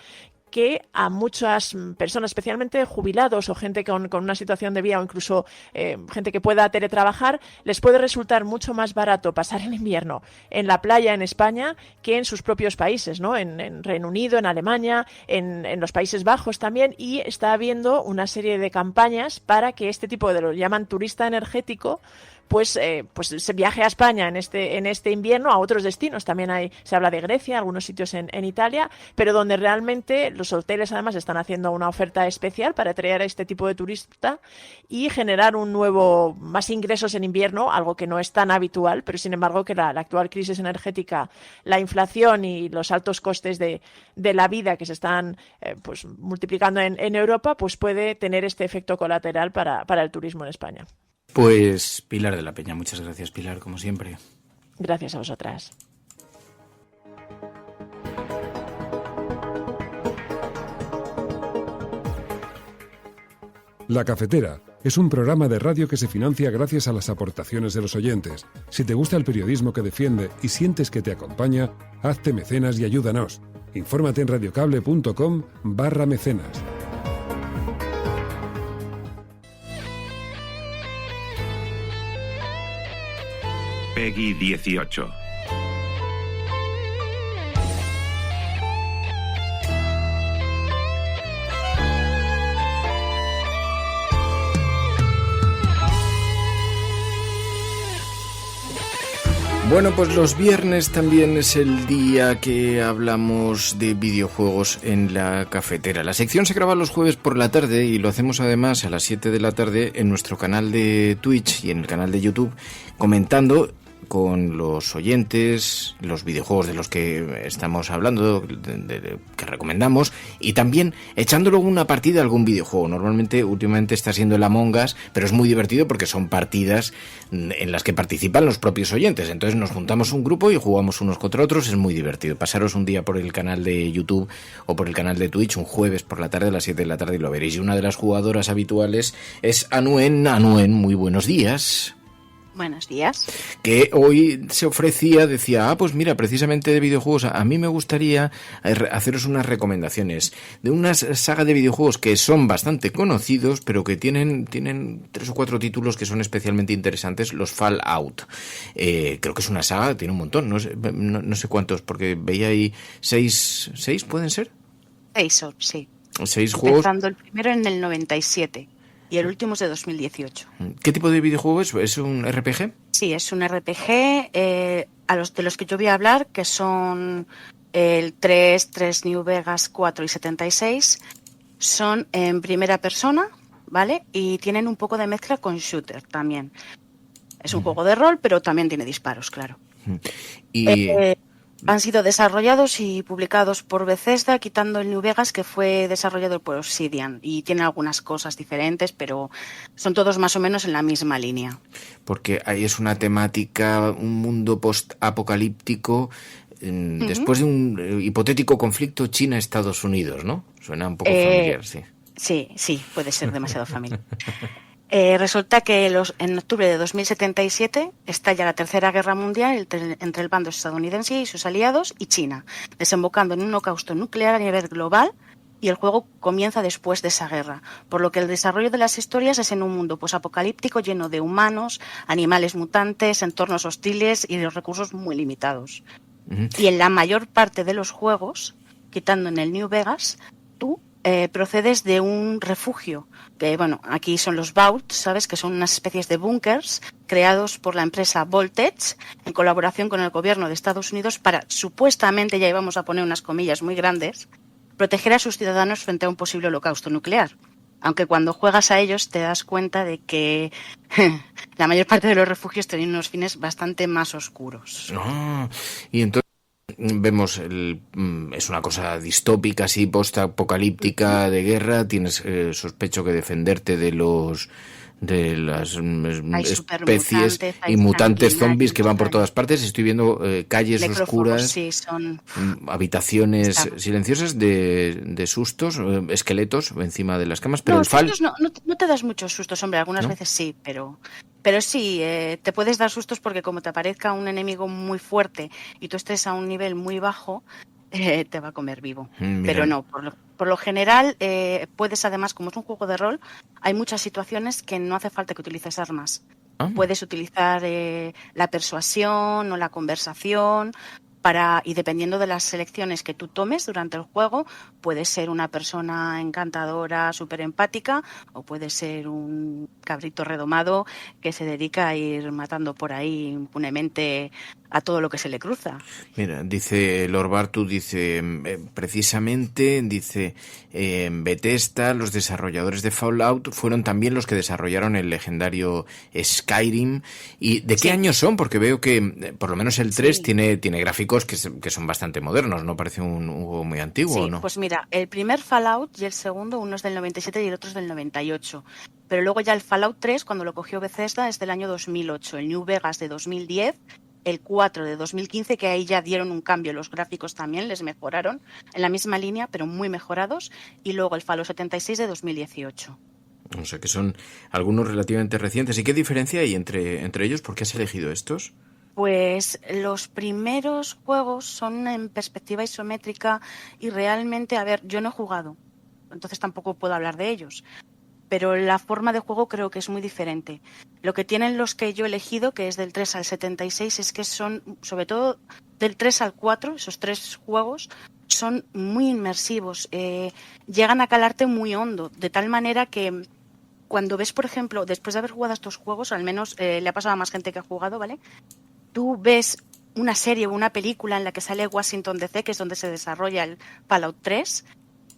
S29: que a muchas personas, especialmente jubilados o gente con una situación de vía, o incluso gente que pueda teletrabajar, les puede resultar mucho más barato pasar el invierno en la playa en España que en sus propios países, ¿no? En Reino Unido, en Alemania, en los Países Bajos también, y está habiendo una serie de campañas para que este tipo de, lo llaman turista energético, pues se viaje a España en este invierno, a otros destinos. También se habla de Grecia, algunos sitios en Italia, pero donde realmente los hoteles además están haciendo una oferta especial para atraer a este tipo de turista y generar más ingresos en invierno, algo que no es tan habitual, pero sin embargo que la actual crisis energética, la inflación y los altos costes de la vida que se están multiplicando en Europa, pues puede tener este efecto colateral para el turismo en España.
S28: Pues Pilar de la Peña, muchas gracias, Pilar, como siempre.
S29: Gracias a vosotras.
S1: La Cafetera es un programa de radio que se financia gracias a las aportaciones de los oyentes. Si te gusta el periodismo que defiende y sientes que te acompaña, hazte mecenas y ayúdanos. Infórmate en radiocable.com/mecenas.
S3: Peggy 18.
S28: Bueno, pues los viernes también es el día que hablamos de videojuegos en la cafetera. La sección se graba los jueves por la tarde y lo hacemos además a las 7 de la tarde en nuestro canal de Twitch y en el canal de YouTube, comentando con los oyentes los videojuegos de los que estamos hablando, que recomendamos, y también echando luego una partida a algún videojuego. Normalmente, últimamente está siendo el Among Us, pero es muy divertido porque son partidas en las que participan los propios oyentes. Entonces nos juntamos un grupo y jugamos unos contra otros. Es muy divertido. Pasaros un día por el canal de YouTube o por el canal de Twitch un jueves por la tarde a las 7 de la tarde y lo veréis. Y una de las jugadoras habituales es Anuen. Anuen, muy buenos días.
S4: Buenos días.
S28: Que hoy se decía, pues mira, precisamente de videojuegos, a mí me gustaría haceros unas recomendaciones de una saga de videojuegos que son bastante conocidos, pero que tienen 3 o 4 títulos que son especialmente interesantes, los Fallout. Creo que es una saga, tiene un montón, no sé cuántos, porque veía ahí 6, ¿pueden ser?
S4: 6, sí.
S28: 6 juegos.
S4: Empezando el primero en el 97. Y el último es de 2018.
S28: ¿Qué tipo de videojuego es? ¿Es un RPG?
S4: Sí, es un RPG. De los que yo voy a hablar, que son el 3 New Vegas, 4 y 76, son en primera persona, ¿vale? Y tienen un poco de mezcla con shooter también. Es un juego de rol, pero también tiene disparos, claro.
S28: Y...
S4: han sido desarrollados y publicados por Bethesda, quitando el New Vegas, que fue desarrollado por Obsidian, y tienen algunas cosas diferentes, pero son todos más o menos en la misma línea.
S28: Porque ahí es una temática, un mundo post-apocalíptico, después de un hipotético conflicto China-Estados Unidos, ¿no? Suena un poco familiar, sí.
S4: Sí, puede ser demasiado familiar. Resulta que en octubre de 2077 estalla la Tercera Guerra Mundial entre el bando estadounidense y sus aliados y China, desembocando en un holocausto nuclear a nivel global, y el juego comienza después de esa guerra, por lo que el desarrollo de las historias es en un mundo posapocalíptico lleno de humanos, animales mutantes, entornos hostiles y los recursos muy limitados. Y en la mayor parte de los juegos, quitando en el New Vegas, tú procedes de un refugio, que bueno, aquí son los vaults, ¿sabes? Que son unas especies de búnkers creados por la empresa Voltage en colaboración con el gobierno de Estados Unidos para, supuestamente, ya íbamos a poner unas comillas muy grandes, proteger a sus ciudadanos frente a un posible holocausto nuclear. Aunque cuando juegas a ellos te das cuenta de que la mayor parte de los refugios tienen unos fines bastante más oscuros.
S28: Y entonces vemos, es una cosa distópica, así, post-apocalíptica, de guerra. Tienes, sospecho, que defenderte de las especies y mutantes zombies que van por todas partes. Estoy viendo calles oscuras,
S4: sí, son
S28: habitaciones silenciosas de sustos, esqueletos encima de las camas. Pero
S4: no te das muchos sustos, hombre, algunas veces sí, pero sí, te puedes dar sustos porque como te aparezca un enemigo muy fuerte y tú estés a un nivel muy bajo, te va a comer vivo. Pero no, por lo general puedes, además, como es un juego de rol, hay muchas situaciones que no hace falta que utilices armas. Puedes utilizar la persuasión o la conversación y dependiendo de las selecciones que tú tomes durante el juego, puedes ser una persona encantadora, súper empática, o puedes ser un cabrito redomado que se dedica a ir matando por ahí impunemente a todo lo que se le cruza.
S28: Mira, dice Lord Bartu, precisamente, Bethesda, los desarrolladores de Fallout, fueron también los que desarrollaron el legendario Skyrim. ¿Y de qué años son? Porque veo que por lo menos el 3 tiene gráficos que son bastante modernos, ¿no? Parece un juego muy antiguo, ¿no?
S4: Pues mira, el primer Fallout y el segundo, uno es del 97 y el otro es del 98. Pero luego ya el Fallout 3, cuando lo cogió Bethesda, es del año 2008. El New Vegas de 2010, el 4 de 2015, que ahí ya dieron un cambio. Los gráficos también les mejoraron en la misma línea, pero muy mejorados. Y luego el Fallout 76 de 2018.
S28: O sea que son algunos relativamente recientes. ¿Y qué diferencia hay entre ellos? ¿Por qué has elegido estos?
S4: Pues los primeros juegos son en perspectiva isométrica y realmente, a ver, yo no he jugado, entonces tampoco puedo hablar de ellos, pero la forma de juego creo que es muy diferente. Lo que tienen los que yo he elegido, que es del 3 al 76, es que son, sobre todo del 3 al 4, esos tres juegos, son muy inmersivos, llegan a calarte muy hondo, de tal manera que cuando ves, por ejemplo, después de haber jugado a estos juegos, al menos le ha pasado a más gente que ha jugado, ¿vale? Tú ves una serie o una película en la que sale Washington DC, que es donde se desarrolla el Fallout 3,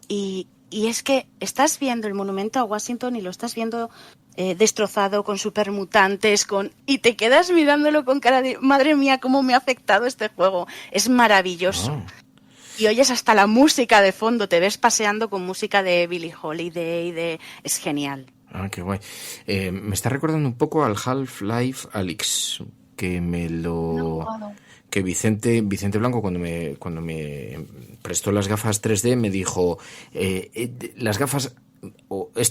S4: y es que estás viendo el monumento a Washington y lo estás viendo destrozado, con supermutantes, y te quedas mirándolo con cara de, madre mía, cómo me ha afectado este juego. Es maravilloso. Y oyes hasta la música de fondo, te ves paseando con música de Billie Holiday, es genial.
S28: Qué guay. Me está recordando un poco al Half-Life Alyx, que que Vicente Blanco, cuando me prestó las gafas 3D, me dijo, las gafas,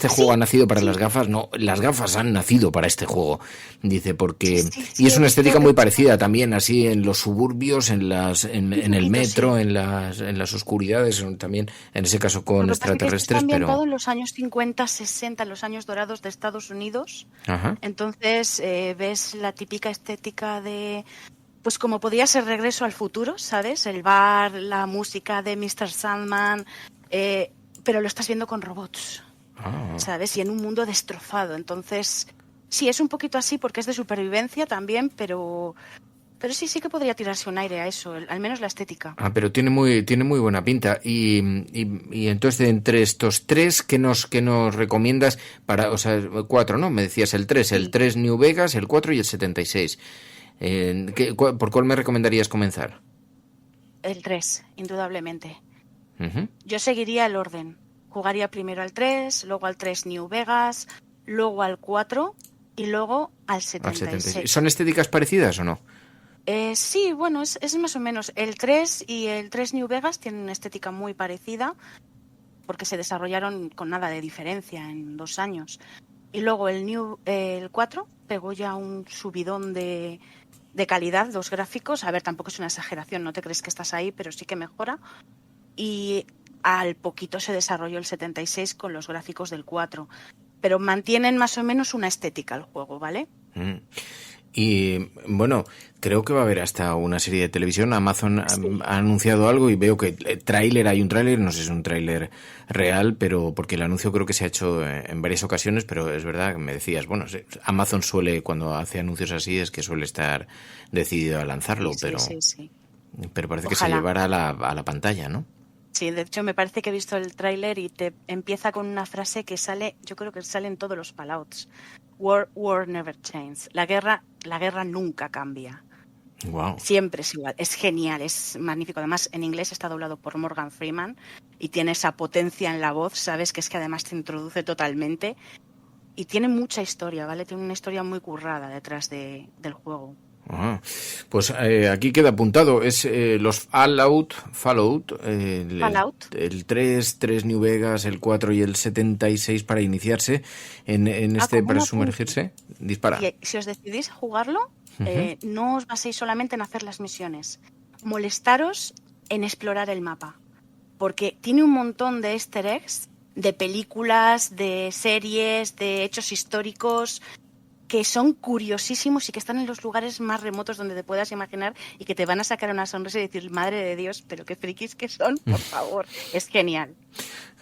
S28: juego ha nacido para las gafas. No, las gafas han nacido para este juego, dice, porque y es una estética muy parecida también, así en los suburbios, en el metro, en las oscuridades, también en ese caso con extraterrestres.
S4: Está ambientado en los años 50, 60, en los años dorados de Estados Unidos. Ajá. Entonces ves la típica estética de, pues como podría ser Regreso al Futuro, ¿sabes? El bar, la música de Mr. Sandman, pero lo estás viendo con robots, ¿sabes? Y en un mundo destrozado. Entonces, sí, es un poquito así porque es de supervivencia también, pero sí que podría tirarse un aire a eso, al menos la estética.
S28: Pero tiene muy buena pinta. Y entonces, entre estos tres, ¿qué nos recomiendas para, o sea, 4, ¿no? Me decías el 3, el 3 New Vegas, el 4 y el 76. ¿Por cuál me recomendarías comenzar?
S4: El 3, indudablemente.
S28: Uh-huh.
S4: Yo seguiría el orden. Jugaría primero al 3, luego al 3 New Vegas, luego al 4 y luego al 76.
S28: ¿Son estéticas parecidas o no?
S4: Sí, bueno, es más o menos. El 3 y el 3 New Vegas tienen una estética muy parecida. porque se desarrollaron con nada de diferencia en 2 años. Y luego el 4 pegó ya un subidón de calidad, los gráficos. A ver, tampoco es una exageración, no te crees que estás ahí, pero sí que mejora. Y al poquito se desarrolló el 76 con los gráficos del 4. Pero mantienen más o menos una estética el juego, ¿vale?
S28: Y bueno, creo que va a haber hasta una serie de televisión. Amazon ha anunciado algo y veo que hay un tráiler, no sé si es un tráiler real, pero porque el anuncio creo que se ha hecho en varias ocasiones, pero es verdad que me decías, bueno, Amazon suele, cuando hace anuncios así, es que suele estar decidido a lanzarlo,
S4: sí.
S28: Pero parece
S4: Ojalá.
S28: que se llevará a la pantalla, ¿no?
S4: Sí, de hecho me parece que he visto el tráiler y te empieza con una frase que sale, yo creo que sale en todos los Fallouts. War never changes. La guerra nunca cambia.
S28: Wow.
S4: Siempre es igual. Es genial, es magnífico. Además, en inglés está doblado por Morgan Freeman y tiene esa potencia en la voz, ¿sabes? Que es que además te introduce totalmente. Y tiene mucha historia, ¿vale? Tiene una historia muy currada detrás del juego.
S28: Pues aquí queda apuntado, es los Fallout, el 3 New Vegas, el 4 y el 76 para iniciarse en para sumergirse. Dispara.
S4: Y si os decidís jugarlo, no os baséis solamente en hacer las misiones, molestaros en explorar el mapa, porque tiene un montón de easter eggs, de películas, de series, de hechos históricos, que son curiosísimos y que están en los lugares más remotos donde te puedas imaginar y que te van a sacar una sonrisa y decir, madre de Dios, pero qué frikis que son, por favor. Es genial.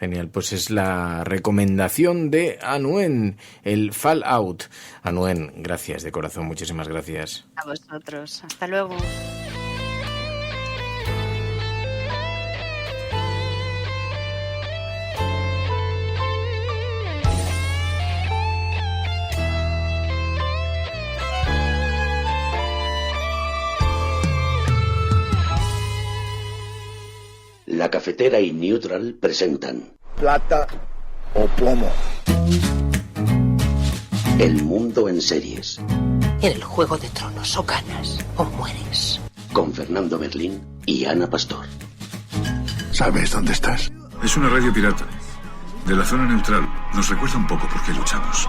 S28: Genial, pues es la recomendación de Anuen, el Fallout. Anuen, gracias de corazón, muchísimas gracias.
S4: A vosotros, hasta luego.
S22: La Cafetera y Neutral presentan
S5: Plata o Plomo.
S22: El mundo en series.
S6: En el Juego de Tronos o ganas o mueres.
S22: Con Fernando Merlín y Ana Pastor.
S5: ¿Sabes dónde estás?
S7: Es una radio pirata. De la zona neutral. Nos recuerda un poco por qué luchamos.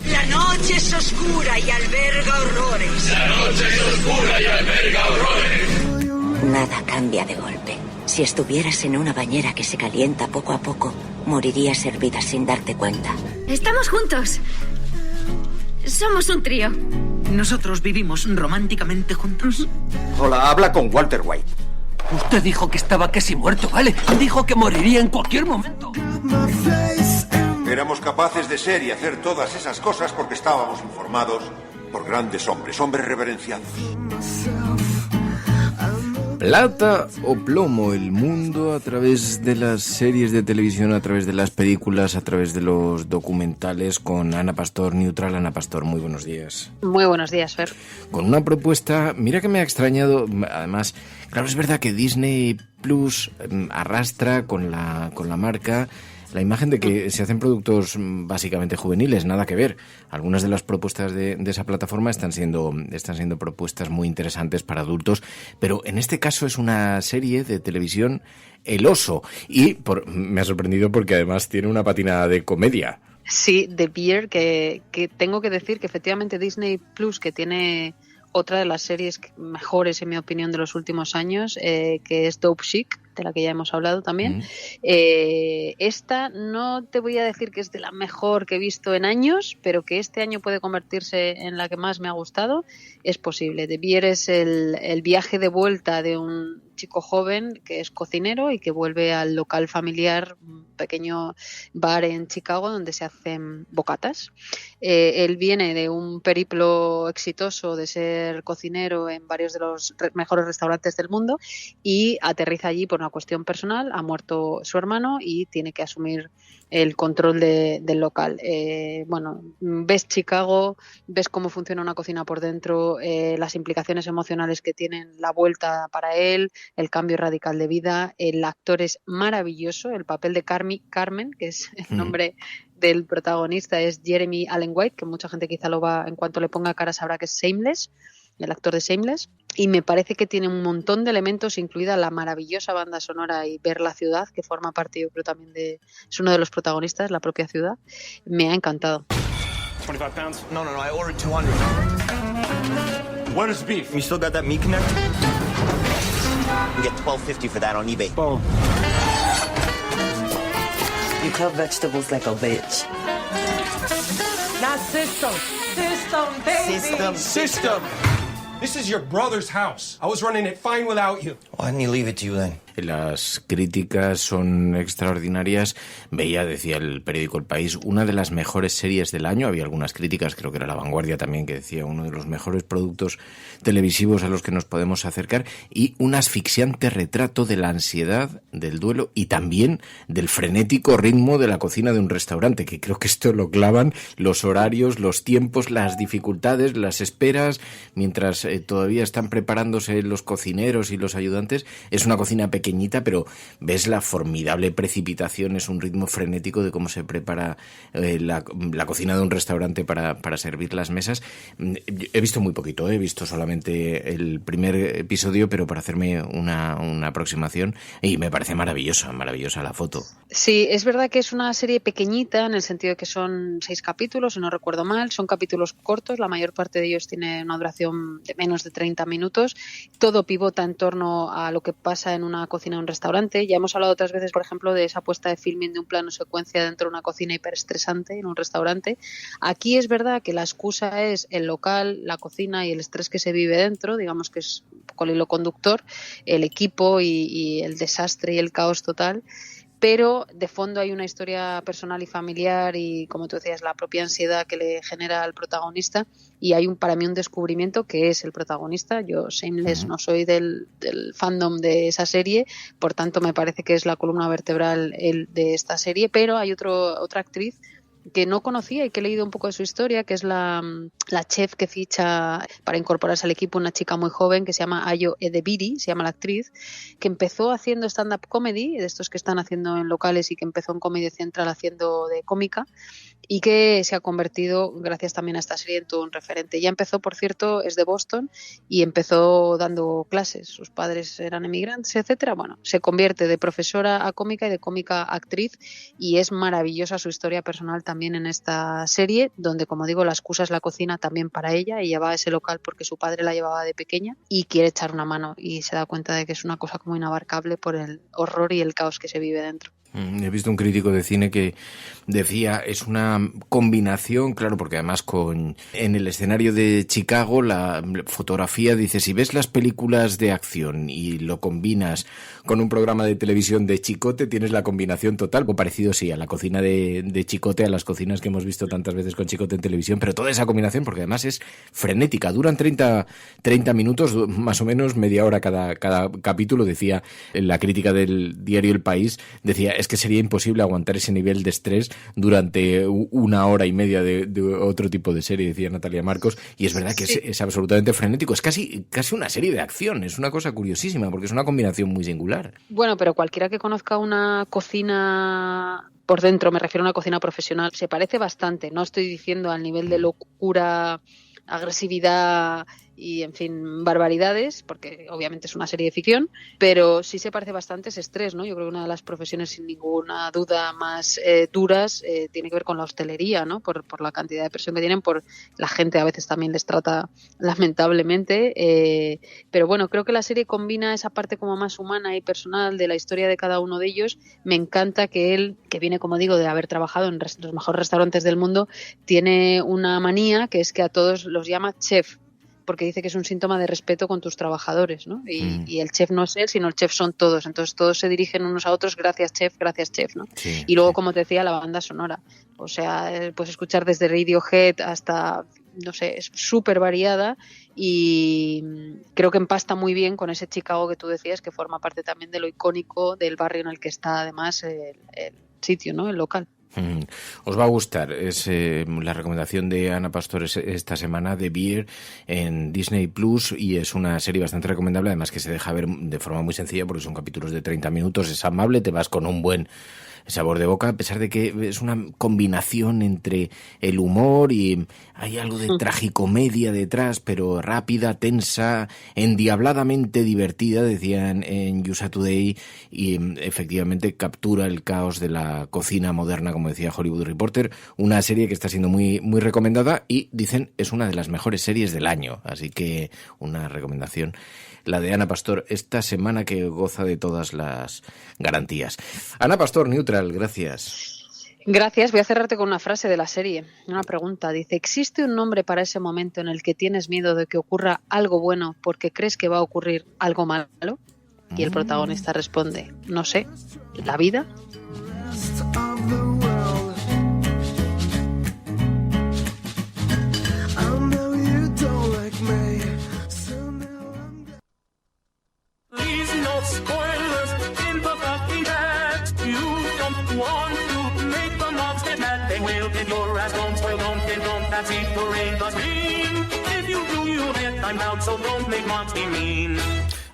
S6: La noche es oscura y alberga horrores.
S8: La noche es oscura y alberga horrores.
S6: Nada cambia de golpe. Si estuvieras en una bañera que se calienta poco a poco, morirías hervida sin darte cuenta.
S9: Estamos juntos. Somos un trío.
S10: ¿Nosotros vivimos románticamente juntos?
S5: Hola, habla con Walter White.
S10: Usted dijo que estaba casi muerto, ¿vale? Dijo que moriría en cualquier momento.
S11: Éramos capaces de ser y hacer todas esas cosas porque estábamos informados por grandes hombres reverenciados.
S28: Plata o plomo, el mundo a través de las series de televisión, a través de las películas, a través de los documentales, con Ana Pastor, Neutral. Ana Pastor, muy buenos días.
S12: Muy buenos días, Fer.
S28: Con una propuesta, mira que me ha extrañado, además, claro, es verdad que Disney Plus arrastra con la marca la imagen de que se hacen productos básicamente juveniles, nada que ver. Algunas de las propuestas de esa plataforma están siendo propuestas muy interesantes para adultos, pero en este caso es una serie de televisión, El Oso, y me ha sorprendido porque además tiene una patina de comedia.
S12: Sí, The Bear, que tengo que decir que efectivamente Disney Plus, que tiene otra de las series mejores, en mi opinión, de los últimos años, que es Dope Chic, de la que ya hemos hablado también. Esta no te voy a decir que es de la mejor que he visto en años, pero que este año puede convertirse en la que más me ha gustado, es posible. The Bear es el viaje de vuelta de un chico joven que es cocinero y que vuelve al local familiar, un pequeño bar en Chicago donde se hacen bocatas. Él viene de un periplo exitoso de ser cocinero en varios de los mejores restaurantes del mundo y aterriza allí por una cuestión personal. Ha muerto su hermano y tiene que asumir el control del local. Ves Chicago, ves cómo funciona una cocina por dentro, las implicaciones emocionales que tienen la vuelta para él, el cambio radical de vida. El actor es maravilloso, el papel de Carmen, que es el nombre del protagonista, es Jeremy Allen White, que mucha gente quizá lo va, en cuanto le ponga cara sabrá que es Shameless. el actor de Shameless, y me parece que tiene un montón de elementos, incluida la maravillosa banda sonora y ver la ciudad, que forma parte, yo creo, también es uno de los protagonistas, la propia ciudad. Me ha encantado.
S13: 25 pounds? No, I ordered 200. Where's beef? You still got that meat connect? You get $12.50 for that on eBay. Boom.
S14: You cut vegetables like a bitch.
S15: Not system. System, baby.
S13: System. This is your brother's house. I was running it fine without you.
S14: Why didn't he leave it to you then?
S28: Las críticas son extraordinarias. Veía, decía el periódico El País, una de las mejores series del año. Había algunas críticas, creo que era La Vanguardia también, que decía uno de los mejores productos televisivos a los que nos podemos acercar, y un asfixiante retrato de la ansiedad, del duelo y también del frenético ritmo de la cocina de un restaurante, que creo que esto lo clavan los horarios, los tiempos, las dificultades, las esperas, mientras todavía están preparándose los cocineros y los ayudantes. Es una cocina pequeñita, pero ves la formidable precipitación, es un ritmo frenético de cómo se prepara la cocina de un restaurante para servir las mesas. He visto muy poquito, he visto solamente el primer episodio, pero para hacerme una aproximación, y me parece maravillosa la foto.
S12: Sí, es verdad que es una serie pequeñita en el sentido de que son 6 capítulos, si no recuerdo mal, son capítulos cortos, la mayor parte de ellos tiene una duración de menos de 30 minutos, todo pivota en torno a lo que pasa en una cocina de un restaurante. Ya hemos hablado otras veces, por ejemplo, de esa puesta de filming de un plano secuencia dentro de una cocina hiperestresante en un restaurante. Aquí es verdad que la excusa es el local, la cocina y el estrés que se vive dentro, digamos que es un poco el hilo conductor, el equipo y el desastre y el caos total. Pero de fondo hay una historia personal y familiar y, como tú decías, la propia ansiedad que le genera al protagonista, y hay para mí un descubrimiento que es el protagonista. Yo, Shameless, no soy del fandom de esa serie, por tanto me parece que es la columna vertebral de esta serie, pero hay otra actriz que no conocía y que he leído un poco de su historia, que es la chef que ficha para incorporarse al equipo, una chica muy joven que se llama Ayo Edebiri, se llama la actriz, que empezó haciendo stand-up comedy, de estos que están haciendo en locales, y que empezó en Comedy Central haciendo de cómica, y que se ha convertido, gracias también a esta serie, en todo un referente. Ya empezó, por cierto, es de Boston, y empezó dando clases. Sus padres eran emigrantes, etcétera. Bueno, se convierte de profesora a cómica y de cómica a actriz, y es maravillosa su historia personal también en esta serie, donde, como digo, la excusa es la cocina también para ella. Ella va a ese local porque su padre la llevaba de pequeña y quiere echar una mano, y se da cuenta de que es una cosa como inabarcable por el horror y el caos que se vive dentro.
S28: He visto un crítico de cine que decía, es una combinación, claro, porque además en el escenario de Chicago la fotografía, dice, si ves las películas de acción y lo combinas con un programa de televisión de Chicote, tienes la combinación total, o parecido sí a la cocina de Chicote, a las cocinas que hemos visto tantas veces con Chicote en televisión, pero toda esa combinación, porque además es frenética, duran 30 minutos, más o menos media hora cada capítulo. Decía la crítica del diario El País, decía, es que sería imposible aguantar ese nivel de estrés durante una hora y media de otro tipo de serie, decía Natalia Marcos, y es verdad que sí, es absolutamente frenético, es casi una serie de acción, es una cosa curiosísima, porque es una combinación muy singular.
S12: Bueno, pero cualquiera que conozca una cocina por dentro, me refiero a una cocina profesional, se parece bastante, no estoy diciendo al nivel de locura, agresividad y, en fin, barbaridades, porque obviamente es una serie de ficción, pero sí se parece bastante ese estrés, ¿no? Yo creo que una de las profesiones sin ninguna duda más duras tiene que ver con la hostelería, ¿no? Por la cantidad de presión que tienen, por la gente a veces también les trata lamentablemente, pero bueno, creo que la serie combina esa parte como más humana y personal de la historia de cada uno de ellos. Me encanta que él, que viene, como digo, de haber trabajado en los mejores restaurantes del mundo, tiene una manía que es que a todos los llama chef, porque dice que es un síntoma de respeto con tus trabajadores, ¿no? Y el chef no es él, sino el chef son todos. Entonces todos se dirigen unos a otros, gracias chef, ¿no? Sí, y luego, como te decía, la banda sonora. O sea, puedes escuchar desde Radiohead hasta, no sé, es súper variada, y creo que empasta muy bien con ese Chicago que tú decías, que forma parte también de lo icónico del barrio en el que está además el sitio, ¿no? El local.
S28: Os va a gustar, es la recomendación de Ana Pastor esta semana, de Beer en Disney Plus, y es una serie bastante recomendable, además que se deja ver de forma muy sencilla porque son capítulos de 30 minutos, es amable, te vas con un buen sabor de boca, a pesar de que es una combinación entre el humor y hay algo de tragicomedia detrás, pero rápida, tensa, endiabladamente divertida, decían en USA Today, y efectivamente captura el caos de la cocina moderna, como decía Hollywood Reporter, una serie que está siendo muy, muy recomendada y dicen es una de las mejores series del año, así que una recomendación, la de Ana Pastor, esta semana, que goza de todas las garantías. Ana Pastor, Neutral, gracias.
S12: Gracias. Voy a cerrarte con una frase de la serie, una pregunta. Dice, ¿existe un nombre para ese momento en el que tienes miedo de que ocurra algo bueno porque crees que va a ocurrir algo malo? Y el protagonista responde, no sé, ¿la vida?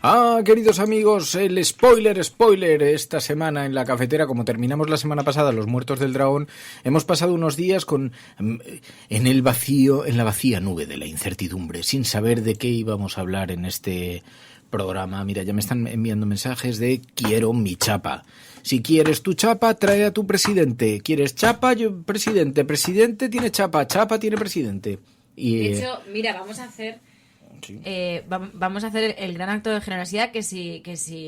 S28: Ah, queridos amigos, el spoiler esta semana en la cafetera. Como terminamos la semana pasada Los Muertos del Dragón, hemos pasado unos días en la vacía nube de la incertidumbre, sin saber de qué íbamos a hablar en este programa. Mira, ya me están enviando mensajes de quiero mi chapa. Si quieres tu chapa, trae a tu presidente. ¿Quieres chapa? Yo, presidente tiene chapa, chapa tiene presidente. Y,
S2: de hecho, mira, vamos a hacer el gran acto de generosidad que si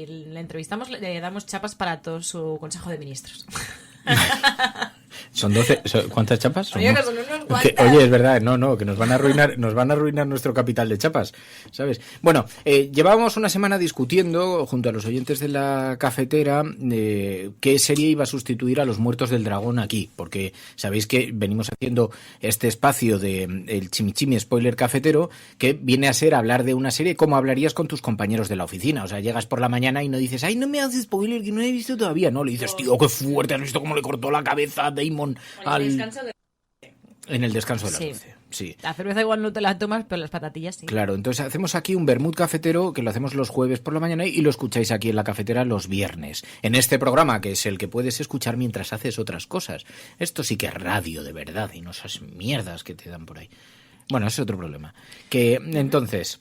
S2: le entrevistamos le damos chapas para todo su Consejo de Ministros.
S28: Son 12, ¿cuántas chapas?
S2: Oye, que son unos cuantas.
S28: Oye, es verdad, no, que nos van a arruinar nuestro capital de chapas, ¿sabes? Bueno, llevábamos una semana discutiendo junto a los oyentes de la cafetera qué serie iba a sustituir a Los Muertos del Dragón aquí, porque sabéis que venimos haciendo este espacio de el chimichimi spoiler cafetero, que viene a ser hablar de una serie como hablarías con tus compañeros de la oficina. O sea, llegas por la mañana y no dices, ay, no me haces spoiler, que no he visto todavía. No, le dices, tío, qué fuerte, has visto cómo le cortó la cabeza a Damon en el descanso de las 12. Sí.
S2: La cerveza igual no te la tomas, pero las patatillas sí.
S28: Claro, entonces hacemos aquí un vermut cafetero que lo hacemos los jueves por la mañana y lo escucháis aquí en la cafetera los viernes. En este programa, que es el que puedes escuchar mientras haces otras cosas. Esto sí que es radio de verdad y no esas mierdas que te dan por ahí. Bueno, ese es otro problema. Que entonces...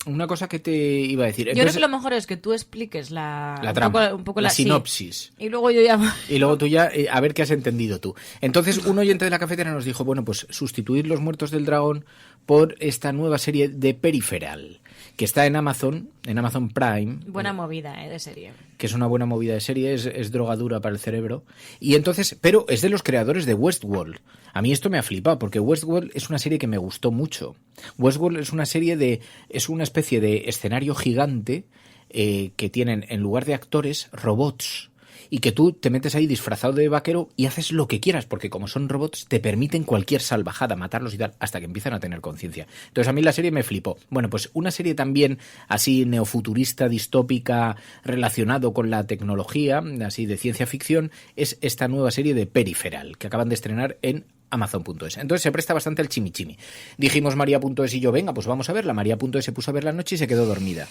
S28: Una cosa que te iba a decir.
S2: Yo creo que lo mejor es que tú expliques la
S28: trama,
S2: un poco
S28: la sinopsis.
S2: Sí. Y luego yo ya...
S28: Y luego tú ya, a ver qué has entendido tú. Entonces, un oyente de la cafetera nos dijo, bueno, pues sustituir Los Muertos del Dragón por esta nueva serie de Peripheral, que está en Amazon Prime.
S2: Buena movida, de serie.
S28: Que es una buena movida de serie, es drogadura para el cerebro. Y entonces, pero es de los creadores de Westworld. A mí esto me ha flipado, porque Westworld es una serie que me gustó mucho. Westworld es una especie de escenario gigante que tienen, en lugar de actores, robots. Y que tú te metes ahí disfrazado de vaquero y haces lo que quieras, porque como son robots te permiten cualquier salvajada, matarlos y tal, hasta que empiezan a tener conciencia. Entonces a mí la serie me flipó. Bueno, pues una serie también así neofuturista, distópica, relacionado con la tecnología, así de ciencia ficción, es esta nueva serie de Peripheral, que acaban de estrenar en Amazon.es. Entonces se presta bastante al chimichimi. Dijimos María.es y yo, venga, pues vamos a verla. María.es se puso a ver la noche y se quedó dormida.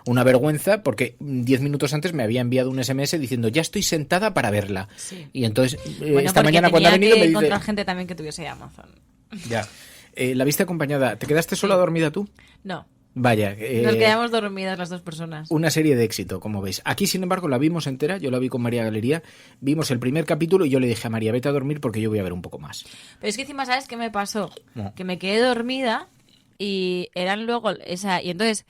S28: Una vergüenza, porque 10 minutos antes me había enviado un SMS diciendo, ya estoy sentada para verla. Sí. Y entonces, esta mañana cuando ha venido me dice...
S2: encontrar gente también que tuviese Amazon.
S28: Ya. La viste acompañada. ¿Te quedaste sola dormida tú?
S2: No.
S28: Vaya.
S2: Nos quedamos dormidas las dos personas.
S28: Una serie de éxito, como veis. Aquí, sin embargo, la vimos entera. Yo la vi con María Galería. Vimos el primer capítulo y yo le dije a María, vete a dormir porque yo voy a ver un poco más.
S2: Pero es que encima, ¿sabes qué me pasó? No. Que me quedé dormida y eran luego y entonces...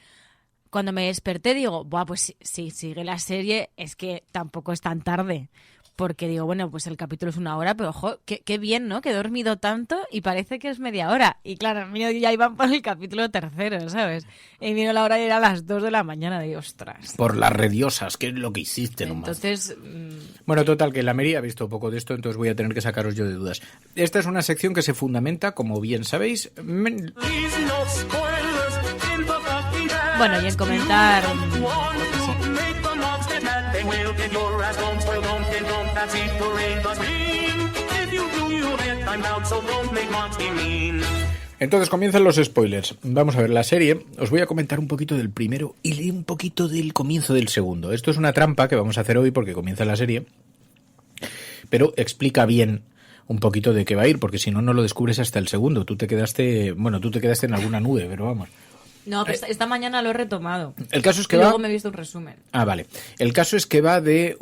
S2: Cuando me desperté digo, buah, pues si sigue la serie es que tampoco es tan tarde. Porque digo, bueno, pues el capítulo es 1 hora, pero ojo, qué bien, ¿no? Que he dormido tanto y parece que es media hora. Y claro, mira, ya iban por el capítulo 3, ¿sabes? Y miro la hora y era a las 2 de la mañana. Digo, ostras.
S28: Por las rediosas, ¿qué es lo que hiciste nomás?
S2: Entonces...
S28: Bueno, total, que la Mary ha visto poco de esto, entonces voy a tener que sacaros yo de dudas. Esta es una sección que se fundamenta, como bien sabéis...
S2: Bueno, y en comentar...
S28: Entonces comienzan los spoilers. Vamos a ver la serie. Os voy a comentar un poquito del primero y un poquito del comienzo del segundo. Esto es una trampa que vamos a hacer hoy porque comienza la serie. pero explica bien un poquito de qué va a ir, porque si no, no lo descubres hasta el segundo. Tú te quedaste en alguna nube, pero vamos.
S2: No, pero esta mañana lo he retomado.
S28: El caso es que
S2: luego me he visto un resumen.
S28: Ah, vale. El caso es que va de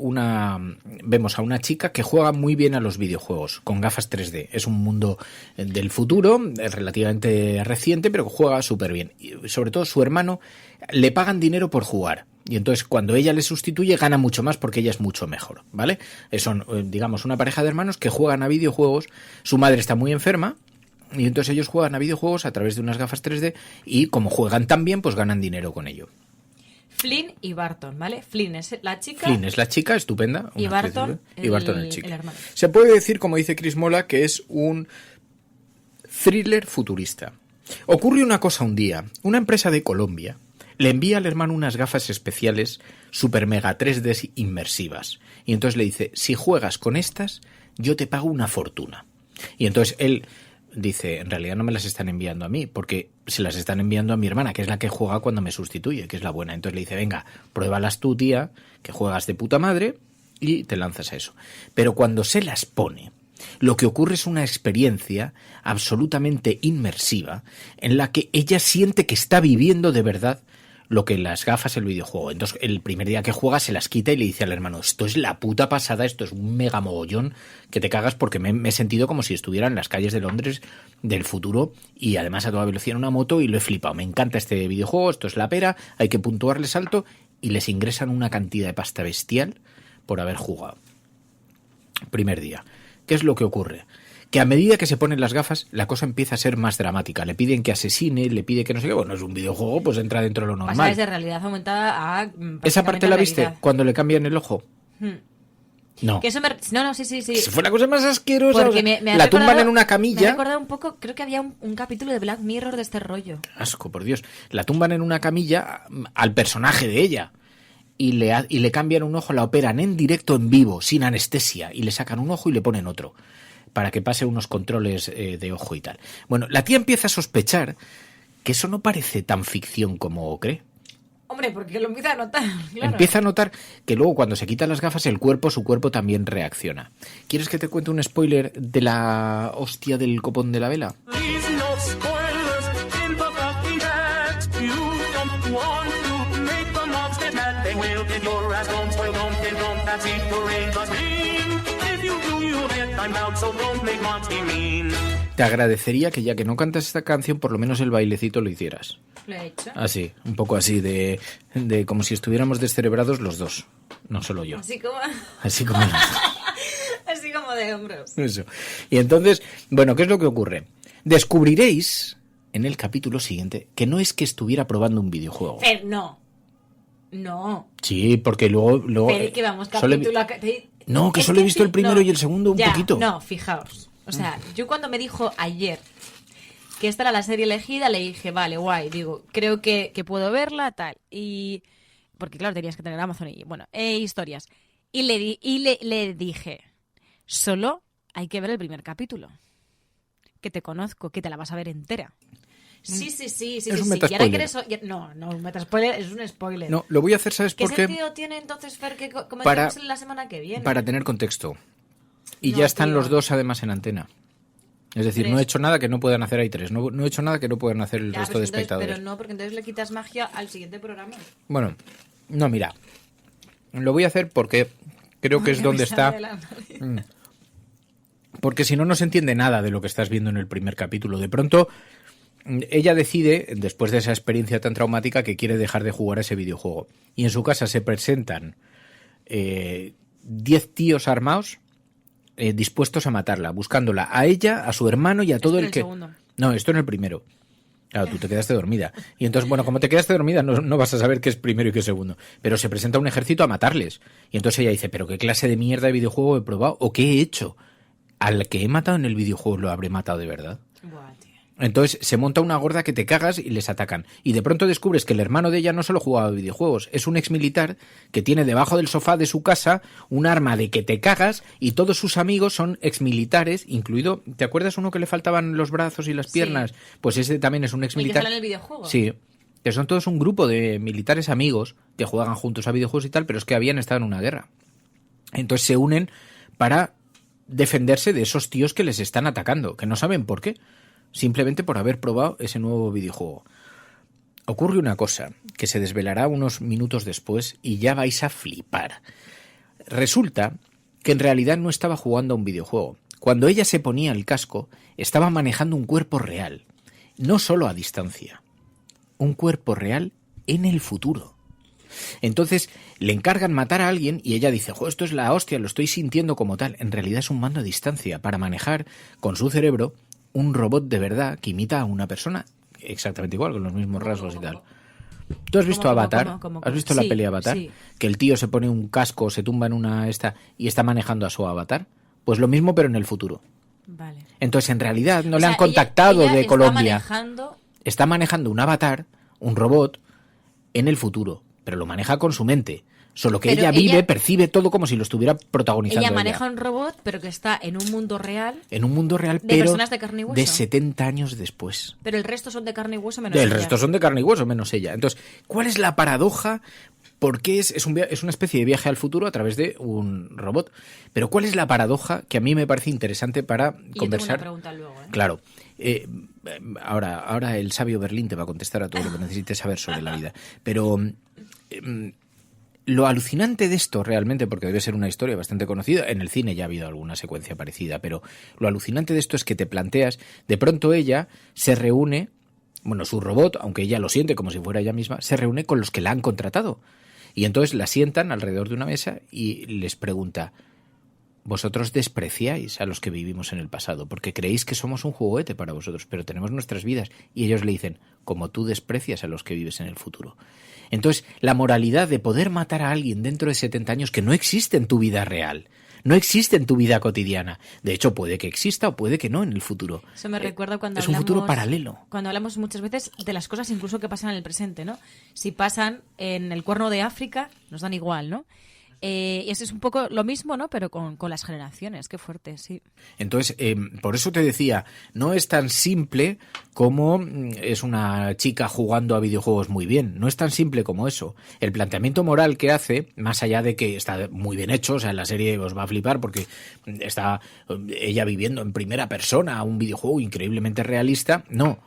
S28: vemos a una chica que juega muy bien a los videojuegos, con gafas 3D. Es un mundo del futuro, relativamente reciente, pero que juega súper bien. Y sobre todo su hermano, le pagan dinero por jugar. Y entonces cuando ella le sustituye gana mucho más porque ella es mucho mejor, ¿vale? Son, digamos, una pareja de hermanos que juegan a videojuegos. Su madre está muy enferma y entonces ellos juegan a videojuegos a través de unas gafas 3D y como juegan tan bien, pues ganan dinero con ello.
S2: Flynn y Barton, ¿vale? Flynn es la chica
S28: estupenda.
S2: Y Barton,
S28: el chico.
S2: El hermano.
S28: Se puede decir, como dice Chris Mola, que es un thriller futurista. Ocurre una cosa un día. Una empresa de Colombia le envía al hermano unas gafas especiales super mega 3D inmersivas. Y entonces le dice, si juegas con estas, yo te pago una fortuna. Y entonces él dice, en realidad no me las están enviando a mí, porque se las están enviando a mi hermana, que es la que juega cuando me sustituye, que es la buena. Entonces le dice, venga, pruébalas tú, tía, que juegas de puta madre, y te lanzas a eso. Pero cuando se las pone, lo que ocurre es una experiencia absolutamente inmersiva, en la que ella siente que está viviendo de verdad lo que las gafas el videojuego. Entonces el primer día que juega se las quita y le dice al hermano, esto es la puta pasada, esto es un mega mogollón que te cagas, porque me he sentido como si estuviera en las calles de Londres del futuro y además a toda velocidad en una moto y lo he flipado. Me encanta este videojuego, esto es la pera, hay que puntuarles alto, y les ingresan una cantidad de pasta bestial por haber jugado. Primer día. ¿Qué es lo que ocurre? Que a medida que se ponen las gafas, la cosa empieza a ser más dramática. Le piden que asesine, le pide que no sé qué. Bueno, es un videojuego, pues entra dentro de lo normal.
S2: Pasa desde realidad aumentada a...
S28: ¿Esa parte la viste? Cuando le cambian el ojo. No.
S2: Que eso no, sí.
S28: Fue la cosa más asquerosa.
S2: Porque
S28: la tumban en una camilla.
S2: Me ha recordado un poco, creo que había un capítulo de Black Mirror de este rollo.
S28: Asco, por Dios. La tumban en una camilla al personaje de ella. Y le cambian un ojo, la operan en directo, en vivo, sin anestesia. Y le sacan un ojo y le ponen otro, para que pase unos controles de ojo y tal. Bueno, la tía empieza a sospechar que eso no parece tan ficción como cree.
S2: Hombre, porque lo empieza a notar. Claro.
S28: Empieza a notar que luego cuando se quitan las gafas su cuerpo también reacciona. ¿Quieres que te cuente un spoiler de la hostia del copón de la vela? Te agradecería que ya que no cantas esta canción, por lo menos el bailecito lo hicieras.
S2: Lo he hecho.
S28: Así, un poco así de como si estuviéramos descerebrados los dos, no solo yo.
S2: Así como
S28: así como
S2: de hombros.
S28: Eso. Y entonces, bueno, ¿qué es lo que ocurre? Descubriréis en el capítulo siguiente que no es que estuviera probando un videojuego.
S2: No.
S28: Sí, porque luego
S2: pero que vamos capítulo
S28: No, que solo he visto el primero y el segundo un poquito.
S2: No, fijaos. O sea, yo cuando me dijo ayer que esta era la serie elegida, le dije, vale, guay, digo, creo que puedo verla, tal. Y porque claro, tenías que tener Amazon y bueno, historias. Y le dije, solo hay que ver el primer capítulo. Que te conozco, que te la vas a ver entera. Sí.
S28: Es un metaspoiler.
S2: No, un metaspoiler es un spoiler.
S28: No, lo voy a hacer, ¿sabes por qué?
S2: ¿Qué sentido tiene entonces, Fer, que comencemos la semana que viene?
S28: Para tener contexto. Y ya están los dos además en antena. Es decir, no he hecho nada que no puedan hacer ahí tres. No he hecho nada que no puedan hacer el resto de espectadores.
S2: Pero no, porque entonces le quitas magia al siguiente programa.
S28: Bueno, no, mira. Lo voy a hacer porque creo que es donde está... Porque si no, no se entiende nada de lo que estás viendo en el primer capítulo. De pronto, ella decide, después de esa experiencia tan traumática, que quiere dejar de jugar a ese videojuego. Y en su casa se presentan 10 tíos armados dispuestos a matarla, buscándola a ella, a su hermano y a todo el que...
S2: Segundo.
S28: No, esto en el primero. Claro, tú te quedaste dormida. Y entonces, bueno, como te quedaste dormida, no vas a saber qué es primero y qué es segundo. Pero se presenta un ejército a matarles. Y entonces ella dice, ¿pero qué clase de mierda de videojuego he probado? ¿O qué he hecho? ¿Al que he matado en el videojuego lo habré matado de verdad?
S2: Buah, tío.
S28: Entonces se monta una gorda que te cagas y les atacan. Y de pronto descubres que el hermano de ella no solo jugaba a videojuegos, es un exmilitar que tiene debajo del sofá de su casa un arma de que te cagas y todos sus amigos son exmilitares, incluido... ¿Te acuerdas uno que le faltaban los brazos y las piernas? Sí. Pues ese también es un exmilitar.
S2: ¿Y que sale en el videojuego?
S28: Sí. Que son todos un grupo de militares amigos que juegan juntos a videojuegos y tal, pero es que habían estado en una guerra. Entonces se unen para defenderse de esos tíos que les están atacando, que no saben por qué, simplemente por haber probado ese nuevo videojuego. Ocurre una cosa que se desvelará unos minutos después y ya vais a flipar. Resulta que en realidad no estaba jugando a un videojuego. Cuando ella se ponía el casco, estaba manejando un cuerpo real, no solo a distancia, un cuerpo real en el futuro. Entonces le encargan matar a alguien y ella dice, jo, esto es la hostia, lo estoy sintiendo como tal. En realidad es un mando a distancia para manejar con su cerebro un robot de verdad que imita a una persona exactamente igual, con los mismos rasgos y tal. ¿Tú has visto Avatar? ¿Has visto la peli Avatar?
S2: Sí.
S28: Que el tío se pone un casco, se tumba en una y está manejando a su avatar. Pues lo mismo, pero en el futuro.
S2: Vale.
S28: Entonces, en realidad, no le han contactado
S2: ella
S28: de Colombia.
S2: Manejando...
S28: Está manejando un avatar, un robot, en el futuro. Pero lo maneja con su mente. Solo que ella vive, percibe todo como si lo estuviera protagonizando.
S2: Ella maneja un robot, pero que está en un mundo real.
S28: En un mundo real,
S2: de
S28: pero
S2: personas de carne y hueso.
S28: De 70 años después.
S2: Pero el resto son de carne y hueso menos ella.
S28: El resto son de carne y hueso menos ella. Entonces, ¿cuál es la paradoja? Porque es una especie de viaje al futuro a través de un robot. Pero ¿cuál es la paradoja que a mí me parece interesante para conversar?
S2: Tengo una pregunta luego, ¿eh?
S28: Claro. Ahora el sabio Berlín te va a contestar a todo lo que necesites saber sobre la vida. Pero lo alucinante de esto realmente, porque debe ser una historia bastante conocida, en el cine ya ha habido alguna secuencia parecida, pero lo alucinante de esto es que te planteas, de pronto ella se reúne, bueno, su robot, aunque ella lo siente como si fuera ella misma, se reúne con los que la han contratado. Y entonces la sientan alrededor de una mesa y les pregunta, vosotros despreciáis a los que vivimos en el pasado, porque creéis que somos un juguete para vosotros, pero tenemos nuestras vidas. Y ellos le dicen, como tú desprecias a los que vives en el futuro. Entonces, la moralidad de poder matar a alguien dentro de 70 años que no existe en tu vida real, no existe en tu vida cotidiana. De hecho, puede que exista o puede que no en el futuro.
S2: Eso me recuerda cuando
S28: es un futuro paralelo.
S2: Cuando hablamos muchas veces de las cosas incluso que pasan en el presente, ¿no? Si pasan en el Cuerno de África, nos dan igual, ¿no? Y eso es un poco lo mismo, ¿no? Pero con las generaciones. Qué fuerte, sí.
S28: Entonces, por eso te decía, no es tan simple como es una chica jugando a videojuegos muy bien. No es tan simple como eso. El planteamiento moral que hace, más allá de que está muy bien hecho, o sea, en la serie os va a flipar porque está ella viviendo en primera persona un videojuego increíblemente realista. No,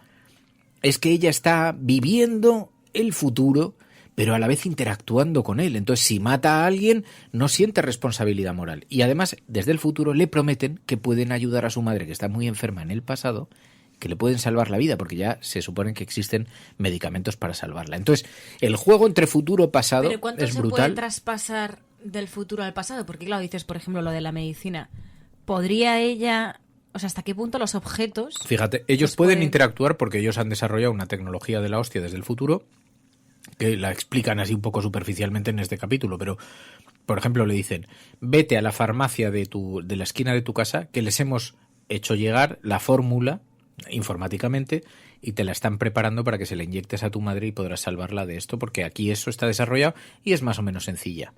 S28: es que ella está viviendo el futuro, pero a la vez interactuando con él. Entonces, si mata a alguien, no siente responsabilidad moral. Y además, desde el futuro le prometen que pueden ayudar a su madre, que está muy enferma en el pasado, que le pueden salvar la vida, porque ya se supone que existen medicamentos para salvarla. Entonces, el juego entre futuro y pasado es brutal.
S2: ¿Pero cuánto se puede traspasar del futuro al pasado? Porque, claro, dices, por ejemplo, lo de la medicina. ¿Podría ella... O sea, ¿hasta qué punto los objetos...?
S28: Fíjate, ellos pueden interactuar porque ellos han desarrollado una tecnología de la hostia desde el futuro, que la explican así un poco superficialmente en este capítulo, pero, por ejemplo, le dicen, vete a la farmacia de la esquina de tu casa, que les hemos hecho llegar la fórmula informáticamente y te la están preparando para que se la inyectes a tu madre y podrás salvarla de esto, porque aquí eso está desarrollado y es más o menos sencilla.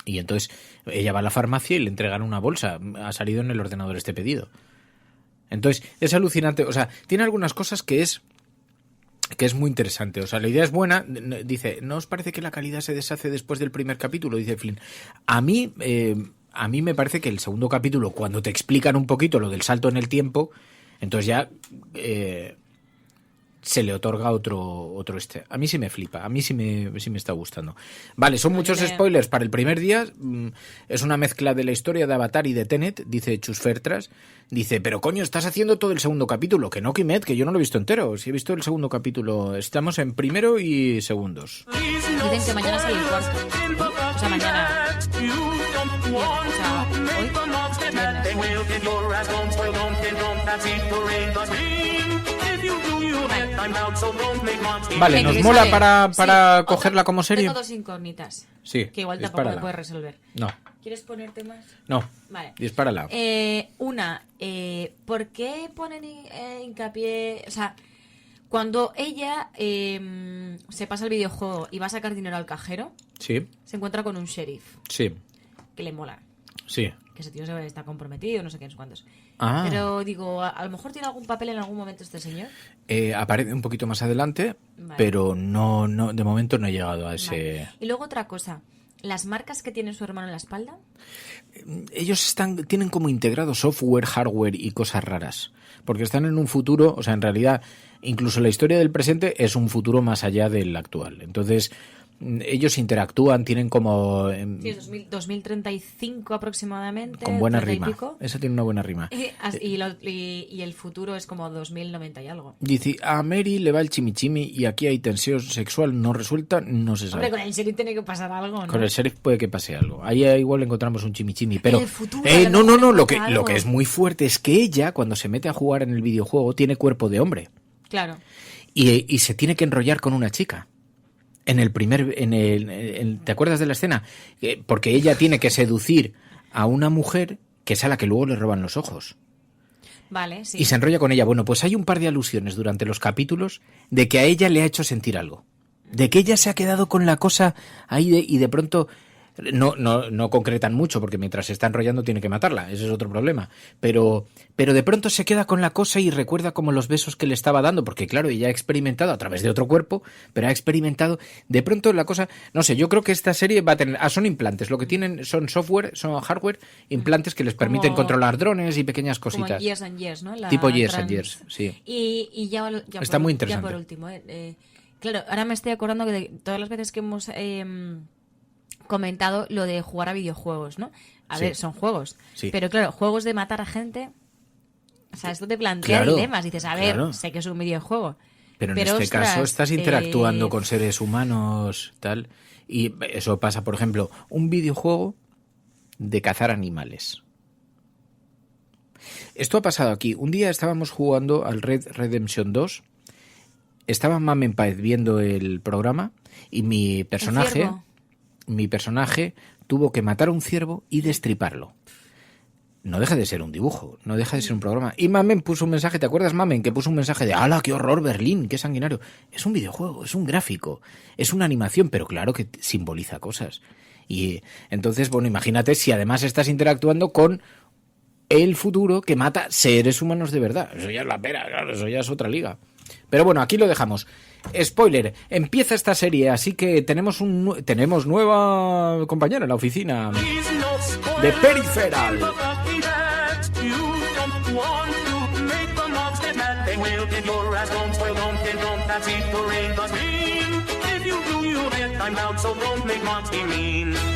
S28: Y entonces ella va a la farmacia y le entregan una bolsa. Ha salido en el ordenador este pedido. Entonces es alucinante. O sea, tiene algunas cosas que es muy interesante. O sea, la idea es buena. Dice, ¿no os parece que la calidad se deshace después del primer capítulo? Dice Flynn. A mí me parece que el segundo capítulo, cuando te explican un poquito lo del salto en el tiempo, entonces ya se le otorga otro A mí sí me flipa, a mí sí me está gustando. Vale, son muchos spoilers para el primer día. Es una mezcla de la historia de Avatar y de Tenet, dice Chus Fertras. Dice, pero coño, estás haciendo todo el segundo capítulo. Que no, Kimet, que yo no lo he visto entero. Si he visto el segundo capítulo. Estamos en primero y segundos.
S2: Dicen que mañana sale el cuarto. O sea, mañana... O sea, hoy...
S28: Vale, ¿nos mola para cogerla como serie?
S2: Tengo dos incógnitas.
S28: Sí,
S2: que igual tampoco me puedes resolver.
S28: No.
S2: ¿Quieres ponerte más?
S28: No.
S2: Vale.
S28: Dispárala.
S2: Una, ¿por qué ponen hincapié? O sea, cuando ella se pasa el videojuego y va a sacar dinero al cajero,
S28: sí,
S2: se encuentra con un sheriff.
S28: Sí.
S2: Que le mola.
S28: Sí.
S2: Que ese tío está comprometido, no sé qué, no sé cuántos.
S28: Ah.
S2: Pero digo, a lo mejor tiene algún papel en algún momento este señor.
S28: Aparece un poquito más adelante,
S2: vale,
S28: pero no, de momento no he llegado a ese...
S2: Vale. Y luego otra cosa. ¿Las marcas que tiene su hermano en la espalda?
S28: Ellos tienen como integrado software, hardware y cosas raras. Porque están en un futuro, o sea, en realidad, incluso la historia del presente es un futuro más allá del actual. Entonces, ellos interactúan, tienen como...
S2: Sí, es 2035 aproximadamente.
S28: Con buena rima. Eso tiene una buena rima.
S2: Y el futuro es como 2090 y algo.
S28: Dice, a Mary le va el chimichimi y aquí hay tensión sexual no resuelta, no se sabe.
S2: Hombre, con el sheriff tiene que pasar algo, ¿no?
S28: Con el sheriff puede que pase algo. Ahí igual encontramos un chimichimi, pero...
S2: El futuro,
S28: no, lo que es muy fuerte es que ella, cuando se mete a jugar en el videojuego, tiene cuerpo de hombre.
S2: Claro.
S28: Y se tiene que enrollar con una chica. ¿Te acuerdas de la escena? Porque ella tiene que seducir a una mujer que es a la que luego le roban los ojos.
S2: Vale, sí.
S28: Y se enrolla con ella. Bueno, pues hay un par de alusiones durante los capítulos de que a ella le ha hecho sentir algo. De que ella se ha quedado con la cosa ahí y de pronto... No concretan mucho porque mientras se está enrollando tiene que matarla, ese es otro problema, pero de pronto se queda con la cosa y recuerda como los besos que le estaba dando, porque claro, ella ha experimentado a través de otro cuerpo, pero ha experimentado de pronto la cosa, no sé, yo creo que esta serie va a tener, son implantes, lo que tienen son software, son hardware, implantes que les permiten controlar drones y pequeñas cositas.
S2: Como Years and Years, ¿no?
S28: Tipo Years and Years, sí.
S2: Y ya
S28: está muy interesante.
S2: Ya por último, claro, ahora me estoy acordando que de todas las veces que hemos... comentado lo de jugar a videojuegos, ¿no? A ver, son juegos. Sí. Pero claro, juegos de matar a gente... O sea, esto te plantea dilemas. Dices, a ver, sé que es un videojuego.
S28: Pero en este caso estás interactuando con seres humanos, tal. Y eso pasa, por ejemplo, un videojuego de cazar animales. Esto ha pasado aquí. Un día estábamos jugando al Red Redemption 2. Estaba Mame en Paz viendo el programa y mi personaje tuvo que matar a un ciervo y destriparlo. No deja de ser un dibujo, no deja de ser un programa. Y Mamen puso un mensaje, ¿te acuerdas, Mamen? Que puso un mensaje de ¡hala, qué horror, Berlín, qué sanguinario! Es un videojuego, es un gráfico, es una animación, pero claro que simboliza cosas. Y entonces, bueno, imagínate si además estás interactuando con el futuro que mata seres humanos de verdad. Eso ya es la pera, claro, eso ya es otra liga. Pero bueno, aquí lo dejamos. Spoiler, empieza esta serie, así que tenemos nueva compañera en la oficina de Peripheral.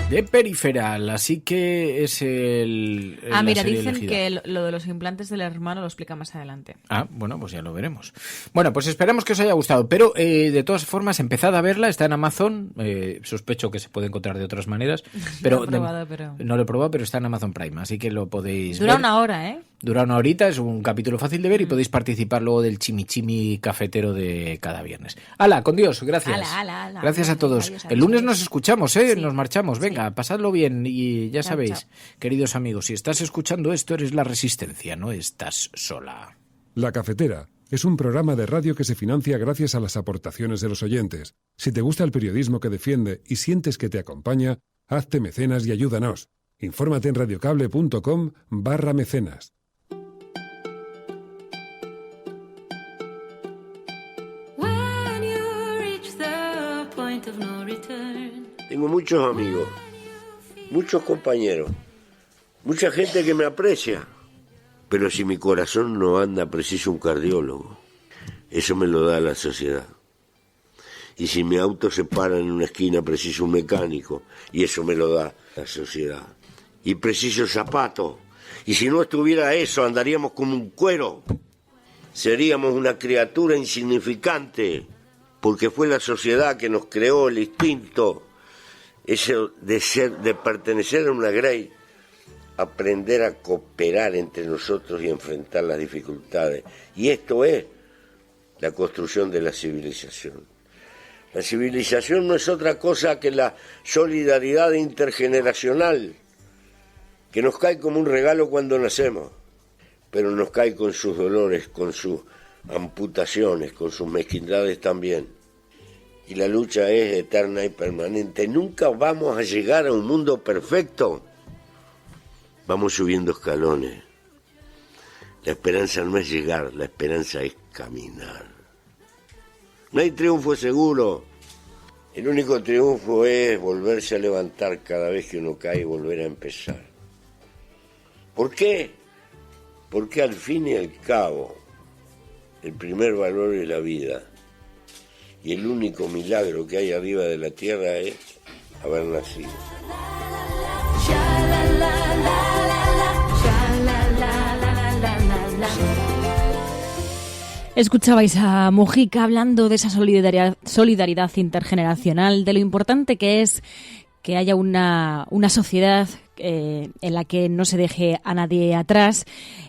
S28: De Peripheral, así que es el...
S2: mira, dicen elegida. Que lo de los implantes del hermano lo explica más adelante.
S28: Bueno, pues ya lo veremos. Bueno, pues esperamos que os haya gustado, pero de todas formas, empezad a verla, está en Amazon, sospecho que se puede encontrar de otras maneras, pero no lo he probado, pero está en Amazon Prime, así que lo podéis
S2: ver. Dura una hora,
S28: Dura una horita, es un capítulo fácil de ver y podéis participar luego del chimichimi cafetero de cada viernes. ¡Hala, con Dios! Gracias.
S2: ¡Hala!
S28: Gracias a todos.
S2: Adiós.
S28: El lunes nos escuchamos, nos marchamos. Venga, pasadlo bien y ya sabéis, queridos amigos, si estás escuchando esto eres la Resistencia, no estás sola.
S1: La Cafetera es un programa de radio que se financia gracias a las aportaciones de los oyentes. Si te gusta el periodismo que defiende y sientes que te acompaña, hazte mecenas y ayúdanos. Infórmate en radiocable.com/mecenas.
S16: Tengo muchos amigos, muchos compañeros, mucha gente que me aprecia. Pero si mi corazón no anda, preciso un cardiólogo. Eso me lo da la sociedad. Y si mi auto se para en una esquina, preciso un mecánico. Y eso me lo da la sociedad. Y preciso zapatos. Y si no estuviera eso, andaríamos como un cuero. Seríamos una criatura insignificante. Porque fue la sociedad que nos creó el instinto. Eso de pertenecer a una grey, aprender a cooperar entre nosotros y enfrentar las dificultades. Y esto es la construcción de la civilización. La civilización no es otra cosa que la solidaridad intergeneracional, que nos cae como un regalo cuando nacemos, pero nos cae con sus dolores, con sus amputaciones, con sus mezquindades también. Y la lucha es eterna y permanente. Nunca vamos a llegar a un mundo perfecto. Vamos subiendo escalones. La esperanza no es llegar, la esperanza es caminar. No hay triunfo seguro. El único triunfo es volverse a levantar cada vez que uno cae y volver a empezar. ¿Por qué? Porque al fin y al cabo, el primer valor es la vida. Y el único milagro que hay arriba de la tierra es haber nacido.
S2: Escuchabais a Mujica hablando de esa solidaridad intergeneracional, de lo importante que es que haya una sociedad en la que no se deje a nadie atrás,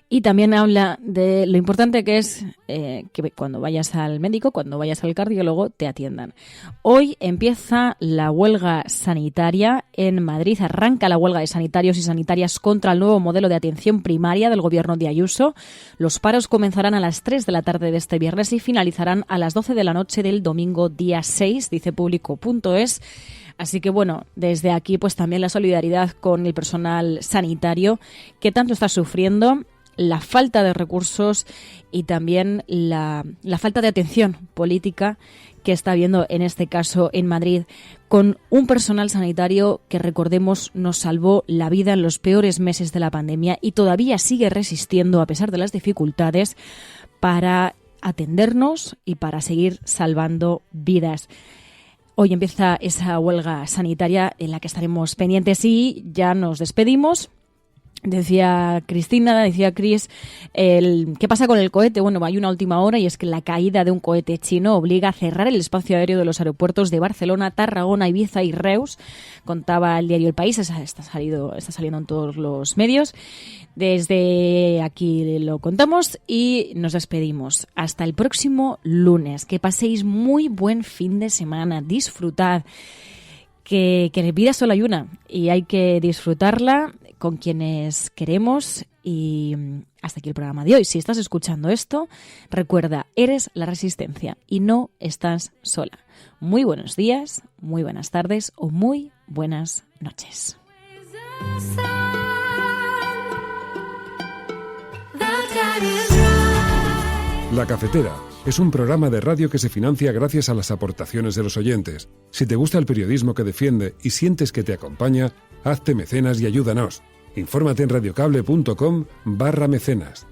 S2: y también habla de lo importante que es que cuando vayas al médico, cuando vayas al cardiólogo, te atiendan. Hoy empieza la huelga sanitaria en Madrid, arranca la huelga de sanitarios y sanitarias contra el nuevo modelo de atención primaria del gobierno de Ayuso. Los paros comenzarán a las 3 de la tarde de este viernes y finalizarán a las 12 de la noche del domingo día 6, dice Público.es. Así que bueno, desde aquí pues también la solidaridad con el personal sanitario que tanto está sufriendo, la falta de recursos y también la falta de atención política que está habiendo en este caso en Madrid, con un personal sanitario que, recordemos, nos salvó la vida en los peores meses de la pandemia y todavía sigue resistiendo a pesar de las dificultades para atendernos y para seguir salvando vidas. Hoy empieza esa huelga sanitaria en la que estaremos pendientes y ya nos despedimos. Decía Cristina, decía Chris, ¿qué pasa con el cohete? Bueno, hay una última hora y es que la caída de un cohete chino obliga a cerrar el espacio aéreo de los aeropuertos de Barcelona, Tarragona, Ibiza y Reus. Contaba el diario El País, está saliendo en todos los medios. Desde aquí lo contamos y nos despedimos. Hasta el próximo lunes. Que paséis muy buen fin de semana. Disfrutad. Que vida solo hay una y hay que disfrutarla con quienes queremos. Y hasta aquí el programa de hoy. Si estás escuchando esto, recuerda, eres la resistencia y no estás sola. Muy buenos días, muy buenas tardes o muy buenas noches.
S1: La Cafetera es un programa de radio que se financia gracias a las aportaciones de los oyentes. Si te gusta el periodismo que defiende y sientes que te acompaña, hazte mecenas y ayúdanos. Infórmate en radiocable.com/mecenas.